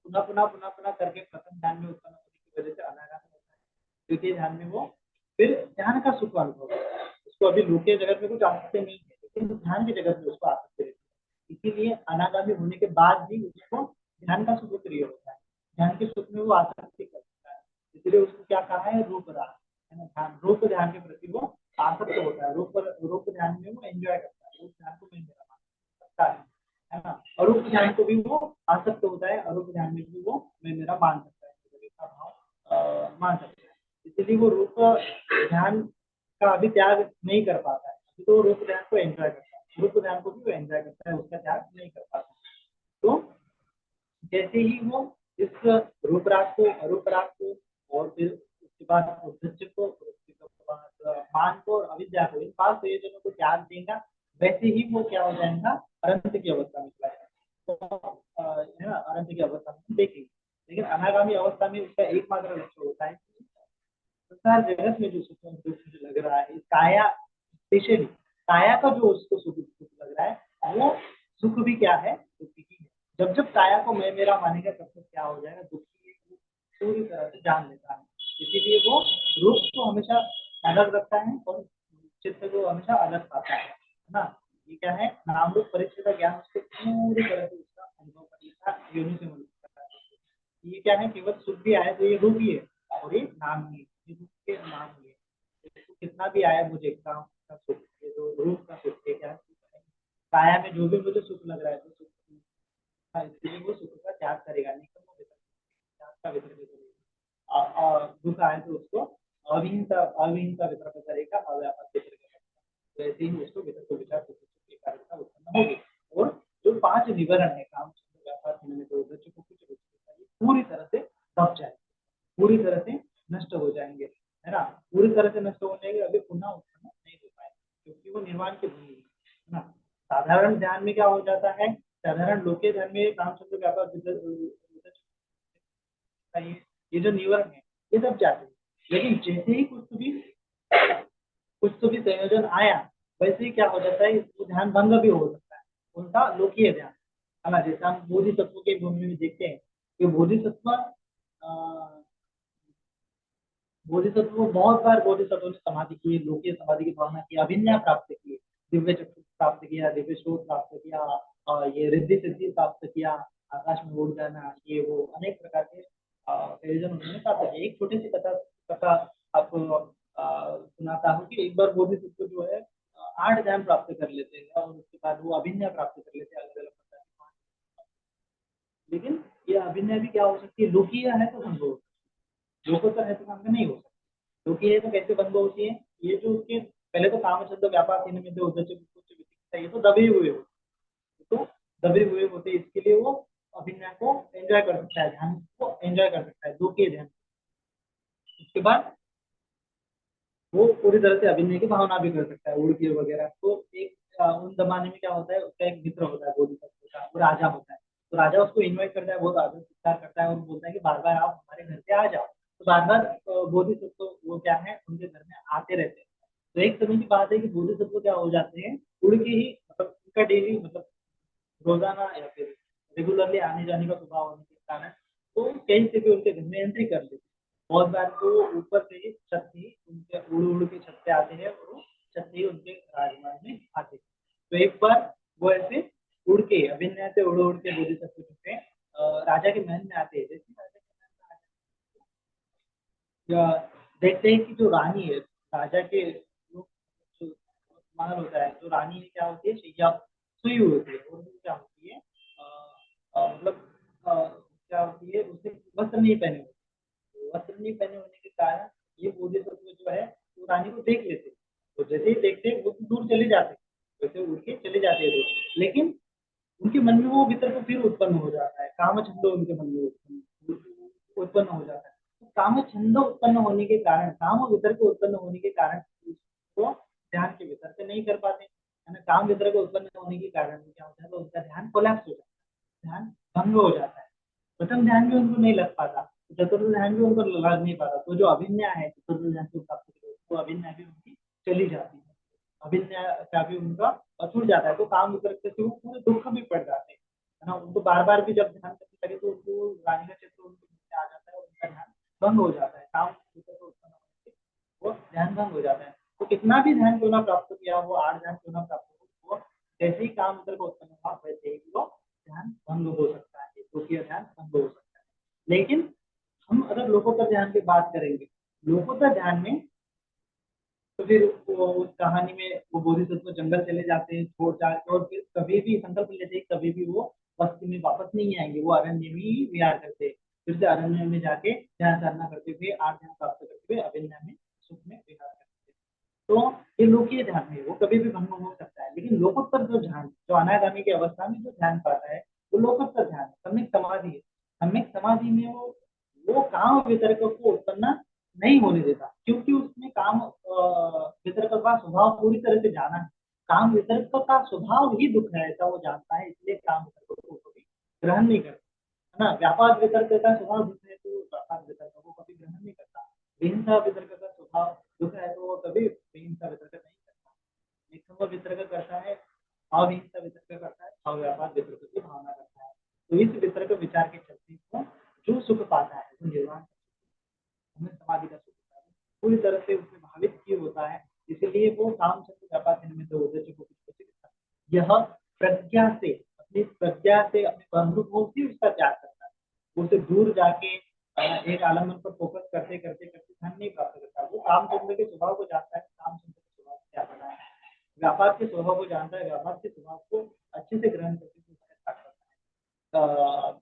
भावना पुनः पुनः करके प्रथम ध्यान में उत्पन्न होने की वजह से अनागामी होता है, द्वितीय ध्यान में वो फिर ध्यान का सुख अनुभव करता है। उसको अभी लोक जगत में कुछ आसक्ति नहीं है, लेकिन ध्यान की जगत में उसको आसक्ति रहती है, इसीलिए अनागामी होने के बाद भी उसको ध्यान का सुख प्रिय होता है, ध्यान के सुख में वो आसक्ति करता है, इसलिए उसको क्या कहा है, रूप राग, है ना। ध्यान रूप ध्यान के प्रति वो आसक्त होता है, रूप ध्यान में वो एंजॉय करता है, रूप ध्यान को मैं मेरा मानता है ना। अरूप ध्यान को भी वो आसक्त होता है, अरूप ध्यान में भी वो मैं मेरा मान सकता है, भाव मान सकता है, इसलिए वो रूप ध्यान का अभी त्याग नहीं कर पाता है, तो रूप ध्यान को एंजॉय करता है, रूप ध्यान को भी वो एंजॉय करता है, उसका त्याग नहीं कर पाता। तो जैसे ही वो इस रूप राग को, अरूप राग को, और फिर उसके बाद उद्देश्य को, उसके बाद मान को और अविद्या को, इन 5 संयोजनों को त्याग देगा, वैसे ही वो क्या हो जाएगा, अनंत की अवस्था में चला जाएगा। तो है ना, अनंत की अवस्था में देखेंगे। लेकिन अनागामी अवस्था में उसका एकमात्र लक्ष्य होता है कि संसार जगत में जो सुख दुख मुझे लग रहा है, काया स्पेशली, काया का जो उसको सुख दुख लग रहा है, वो सुख भी क्या है, दुखी ही है। जब जब काया को मैं मेरा मानेगा, तब तक क्या हो जाएगा, दुखी पूरी तरह से जान लेता है। इसीलिए वो रूप को हमेशा अलग रखता है और चित्त को हमेशा अलग पाता है ना। ये क्या है, नाम रूप परिचय का ज्ञान उसको पूरी तरह से उसका अनुभव कर लेता है, योनि से मनुष्य करता है। ये क्या है, केवल सुख भी आए तो ये रूप ही है और ये नाम ही है, ये रूप के नाम ही है। तो कितना भी आया मुझे काम का सुख, ये जो रूप का सुख है, क्या काया में जो भी मुझे सुख लग रहा है, तो सुख इसलिए वो सुख का त्याग करेगा, नहीं तो वो त्याग का वितरण करेगा। दुख आए तो उसको अविहीनता वितरण करेगा, अव्यापक वितरण करेगा। वैसे ही उसको वितरण को विचार एकाग्रता उत्पन्न होगी। और जो 5 विवरण है, काम व्यापार पूरी तरह से दब जाए, पूरी तरह से नष्ट हो जाएंगे, है ना। पूरी तरह से नष्ट हो जाएंगे, अभी पुनः उत्पन्न नहीं हो पाए, क्योंकि वो निर्वाण के भूमि है ना। साधारण ध्यान में क्या हो जाता है, साधारण लोके ध्यान में काम शब्द व्यापार ये जो निवरण है, ये सब जाते हैं। लेकिन जैसे ही कुछ तो भी संयोजन आया, वैसे ही क्या हो जाता है, इसको ध्यान भंग भी हो सकता है, उनका लोकीय ध्यान, है ना। जैसे हम बोधिसत्व के भूमि में देखते हैं कि बोधिसत्व बोधिसत्व बहुत बार बोधिसत्व ने समाधि की, लोकीय समाधि की भावना की, अभिज्ञा प्राप्त की, दिव्य चक्षु प्राप्त किया, दिव्य श्रोत प्राप्त किया, ये रिद्धि सिद्धि प्राप्त किया, आकाश में उड़ जाना, ये वो अनेक प्रकार के प्रयोजन उन्होंने प्राप्त किए। एक छोटी सी कथा कथा आपको सुनाता हूँ कि एक बार बोधिसत्व जो है 8 ज्ञान प्राप्त कर लेते हैं और उसके बाद वो अभिज्ञा प्राप्त कर लेते हैं अलग अलग प्रकार की। लेकिन ये अभिज्ञा भी क्या हो सकती है, लोकीय है तो संभव, लोकोत्तर है तो संभव नहीं हो सकता। क्योंकि ये तो कैसे बंद होती है, ये जो उसके पहले तो काम शब्द व्यापार तीन में ये तो दबे हुए होते, तो दबे हुए होते, इसके लिए वो अभिनय को एंजॉय कर सकता है, ध्यान को एंजॉय कर सकता है, दो के ध्यान। उसके बाद वो पूरी तरह से अभिनय की भावना भी कर सकता है, उड़की वगैरह। तो एक उन जमाने में क्या होता है, उसका एक मित्र होता है बोधिसत्व का, वो राजा होता है। तो राजा उसको इन्वाइट करता है, बहुत आदर सत्कार करता है और बोलता है कि बार बार आप हमारे घर पे आ जाओ। तो बार बार बोधिसत्व वो क्या है, उनके घर में आते रहते हैं। तो एक समय की बात है कि बोधिसत्व क्या हो जाते हैं, उड़ के ही, मतलब उनका डेली, मतलब रोजाना या फिर रेगुलरली आने जाने का स्वभाव होने के कारण तो कहीं से भी उनके घर में एंट्री कर लेते हैं। बहुत बार तो ऊपर से ही छत ही उनके उड़ उड़ के छत पे आते हैं और वो छत ही उनके राजमहल में आते हैं। तो एक बार वो ऐसे उड़ के, अभिनय से उड़ उड़ के बोधिसत्व पे राजा के महल में आते हैं। जैसे राजा के महल में या देखते हैं कि जो रानी है, राजा के जो महल होता है, तो रानी क्या होती है, शैया सोई हुई होती है, और वो क्या होती है, मतलब क्या होती है, उसने वस्त्र नहीं पहने होते। वस्त्र नहीं पहने होने के कारण ये बोधिसत्व जो है वो रानी को देख लेते, तो जैसे ही देखते हैं वो दूर चले जाते, वैसे उड़ के चले जाते हैं दूर। लेकिन उनके मन में वो वितर्क फिर उत्पन्न हो जाता है, काम छंद उनके मन में उत्पन्न हो जाता है। तो काम छंद उत्पन्न होने के कारण, काम वितर्क उत्पन्न होने के कारण वो ध्यान के भीतर से नहीं कर पाते, है ना। काम वितर्क उत्पन्न होने के कारण क्या होता है, तो उनका ध्यान कोलैप्स हो जाता है, ध्यान भंग हो जाता है। प्रथम ध्यान भी उनको नहीं लग पाता, चतुर्थ ध्यान भी उनको लग नहीं पाता। तो जो अभिज्ञा है चतुर्थ ध्यान को प्राप्त करो, वो अभिज्ञा भी उनकी चली जाती है, अभिज्ञा का भी उनका छूट जाता है। तो काम वितरक से वो पूरे दुख में पड़ जाते हैं, है ना। उनको बार बार भी जब ध्यान करने लगे तो उनको रानी का चित्र उनके मन में आ जाता है और उनका ध्यान भंग हो जाता है, काम वितरक उत्पन्न होने से वो ध्यान भंग हो जाता है। तो कितना भी ध्यान क्यों ना प्राप्त किया, वो 8 ध्यान क्यों ना प्राप्त हो, वो जैसे ही काम वितरक उत्पन्न हुआ वैसे ही वो ध्यान भंग हो सकता है, द्वितीय ध्यान भंग हो सकता है। लेकिन हम अगर लोकोत्तर ध्यान की बात करेंगे, लोकोत्तर ध्यान में तो फिर वो उस कहानी में वो बोधिसत्व जंगल चले जाते हैं छोड़ छाड़ के, और फिर कभी भी संकल्प लेते हैं कभी भी वो बस्ती में वापस नहीं आएंगे, वो अरण्य में ही विहार करते हैं। फिर से अरण्य में जाके ध्यान साधना करते हुए 8 ध्यान प्राप्त करते हुए अभिज्ञा में सुख में विहार करते हैं। तो ये लोकीय ध्यान है, वो कभी भी भंग हो सकता है। लेकिन लोकोत्तर जो ध्यान, जो अनागामी की अवस्था में जो ध्यान पाता है, वो लोकोत्तर ध्यान है, सम्यक समाधि है। सम्यक समाधि में वो काम वितर्क को उत्पन्न नहीं होने देता, क्योंकि उसमें काम वितरक का स्वभाव पूरी तरह से जाना है। काम वितरक का स्वभाव ही दुख है, ऐसा वो जानता है, इसलिए काम वितरक को कभी ग्रहण नहीं करता, है ना। व्यापार वितरक का स्वभाव दुख है, तो व्यापार वितरक को कभी ग्रहण नहीं करता। विहिंसा वितरक का स्वभाव दुख है, तो वो कभी विहिंसा वितरक नहीं करता। निष्ठुर वितरक करता है, अविहिंसा वितरक करता है, और व्यापार वितरक की भावना करता है। तो इस वितरक विचार के चलते को जो सुख पाता है, वो निर्वाण हमें समाधि का सुख होता है, पूरी तरह से उसमें भावित ही होता है। इसलिए वो काम चक्र व्यापार में तो उद्देश्य को कुछ यह प्रज्ञा से, अपनी प्रज्ञा से अपने बंधुओं से उसका त्याग करता है। उससे दूर जाके एक आलम्बन पर फोकस करते करते करते धन नहीं प्राप्त करता। वो काम चंद्र के स्वभाव को जानता है, काम चंद्र के स्वभाव को क्या करना है, व्यापार के स्वभाव को जानता है, व्यापार के स्वभाव को अच्छे से ग्रहण करके उसका त्याग करता है।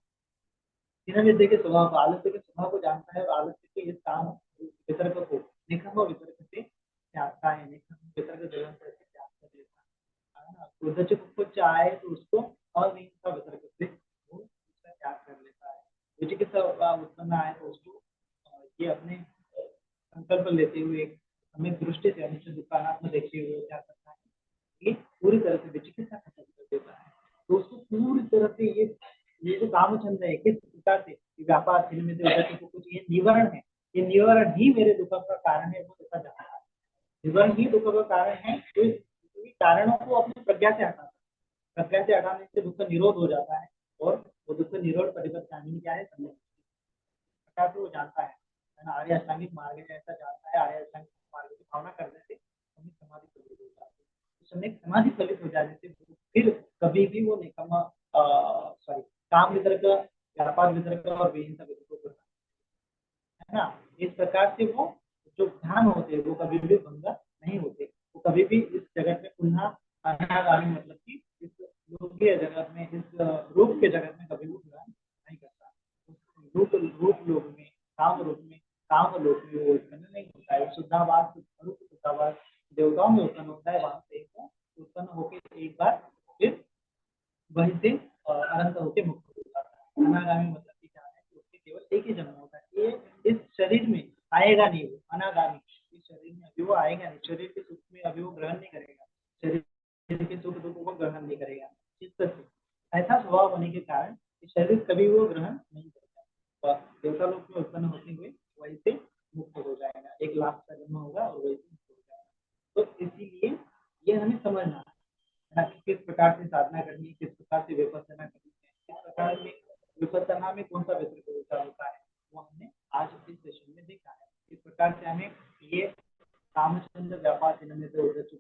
बिना विद्या के स्वभाव को, आलस्य के स्वभाव को जानता है, और आलस्य के इस काम वितर्क को निखम वितर्क से त्यागता है, निखम वितर्क जलन से त्याग कर देता है ना। उद्धच को चाहे तो उसको अविहिंसा वितर्क से वो उसका त्याग कर लेता है। विचिकित्सा उत्पन्न आए तो उसको ये अपने संकल्प लेते हुए, हमें दृष्टि से अनिश्चित दुख का अनात्म देखते हुए क्या करता है, ये पूरी तरह से विचिकित्सा खत्म कर देता है। तो उसको पूरी तरह से ये जो कामचंद्र है, किस प्रकार से व्यापार फिल्म में से कुछ ये निवारण है, ये निवारण ही मेरे दुख का कारण है, वो ऐसा जानता है। निवारण ही दुख का कारण है, तो इस कारणों को अपनी प्रज्ञा से हटाता है। प्रज्ञा से हटाने से दुख का निरोध हो जाता है, और वो दुख का निरोध परिवर्तन कानून क्या है, समझ प्रकार से वो जानता है ना। आर्य अष्टांगिक मार्ग में ऐसा जानता है, आर्य अष्टांगिक मार्ग की भावना करने से हमें समाधि फलित हो जाती है। उस समय समाधि फलित हो जाने से फिर कभी भी वो निकम्मा सॉरी काम वितरक, व्यापार वितरक और विहिंसा वितरक को, है ना। इस प्रकार से वो जो ध्यान होते हैं वो कभी भी भंग नहीं होते, वो कभी भी इस जगत में पुनः अनागामी, मतलब कि इस लोकीय जगत में, इस रूप के जगत में कभी भी प्रदान नहीं करता। रूप रूप लोक में, काम रूप में, काम लोक में वो उत्पन्न नहीं होता है। शुद्धावास रूप शुद्धावास देवताओं में उत्पन्न होता है, वहां से उत्पन्न होकर एक बार फिर वहीं से अनंत होकर मुक्त हो जाता है। अनागामी मतलब कि क्या है, कि उसके केवल एक ही जन्म होता है, ये इस शरीर में आएगा नहीं, वो अनागामी, इस शरीर में अभी वो आएगा नहीं, शरीर के सुख में अभी वो ग्रहण नहीं करेगा, शरीर के सुख दुखों को ग्रहण नहीं करेगा। चित्त से ऐसा स्वभाव होने के कारण इस शरीर कभी वो ग्रहण नहीं करेगा, और देवता लोक में उत्पन्न होते हुए वहीं से मुक्त हो जाएगा, 1 लाख का जन्म होगा और वहीं से मुक्त हो जाएगा। तो इसीलिए ये हमें समझना है ना, कि किस प्रकार से साधना करनी है, किस प्रकार से विपස්සना करनी है, किस प्रकार में विपස්සना में कौन सा वितर्क विचार होता है, वो हमने आज इस सेशन में देखा है। इस प्रकार से हमें ये कामचंद्र व्यापार जिनमें से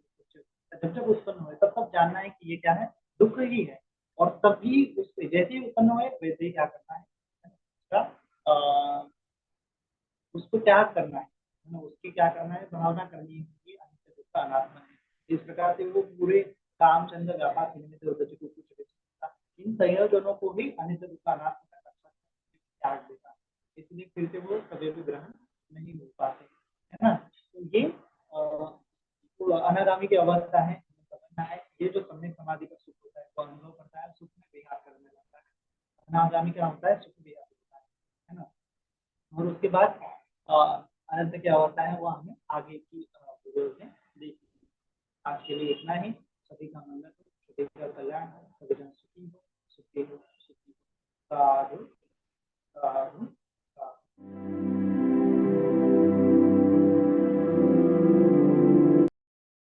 जब जब उत्पन्न हुए तब तब जानना है कि ये क्या है, दुख ही है, और तभी उससे जैसे ही उत्पन्न हुए वैसे ही क्या करना है, उसका उसको त्याग करना है ना, उसकी क्या करना है, भावना करनी है कि अनित्य दुख का अनात्मा है। इस प्रकार से वो पूरे कामचंद्र व्यापार निमित्त उद्देश्य को कुछ इन संयोजनों को भी अनित्य दुख का अनात्मा का रक्षा त्याग देता है, इसलिए फिर से वो कभी भी ग्रहण नहीं हो पाते, है ना। तो ये तो अनागामी की अवस्था है, समझना है ये जो सम्यक समाधि का सुख होता है, वो अनुभव करता है, सुख में विहार करने लगता है। अनागामी क्या होता है, सुख विहार होता है ना। और उसके बाद अनंत की अवस्था है, वो हमें आगे की वीडियोज में देखी। आज के लिए इतना ही। सभी का मंगल हो, सभी का कल्याण हो, सभी जन सुखी हो, सुखी हो, सुखी हो। साधु साधु साधु।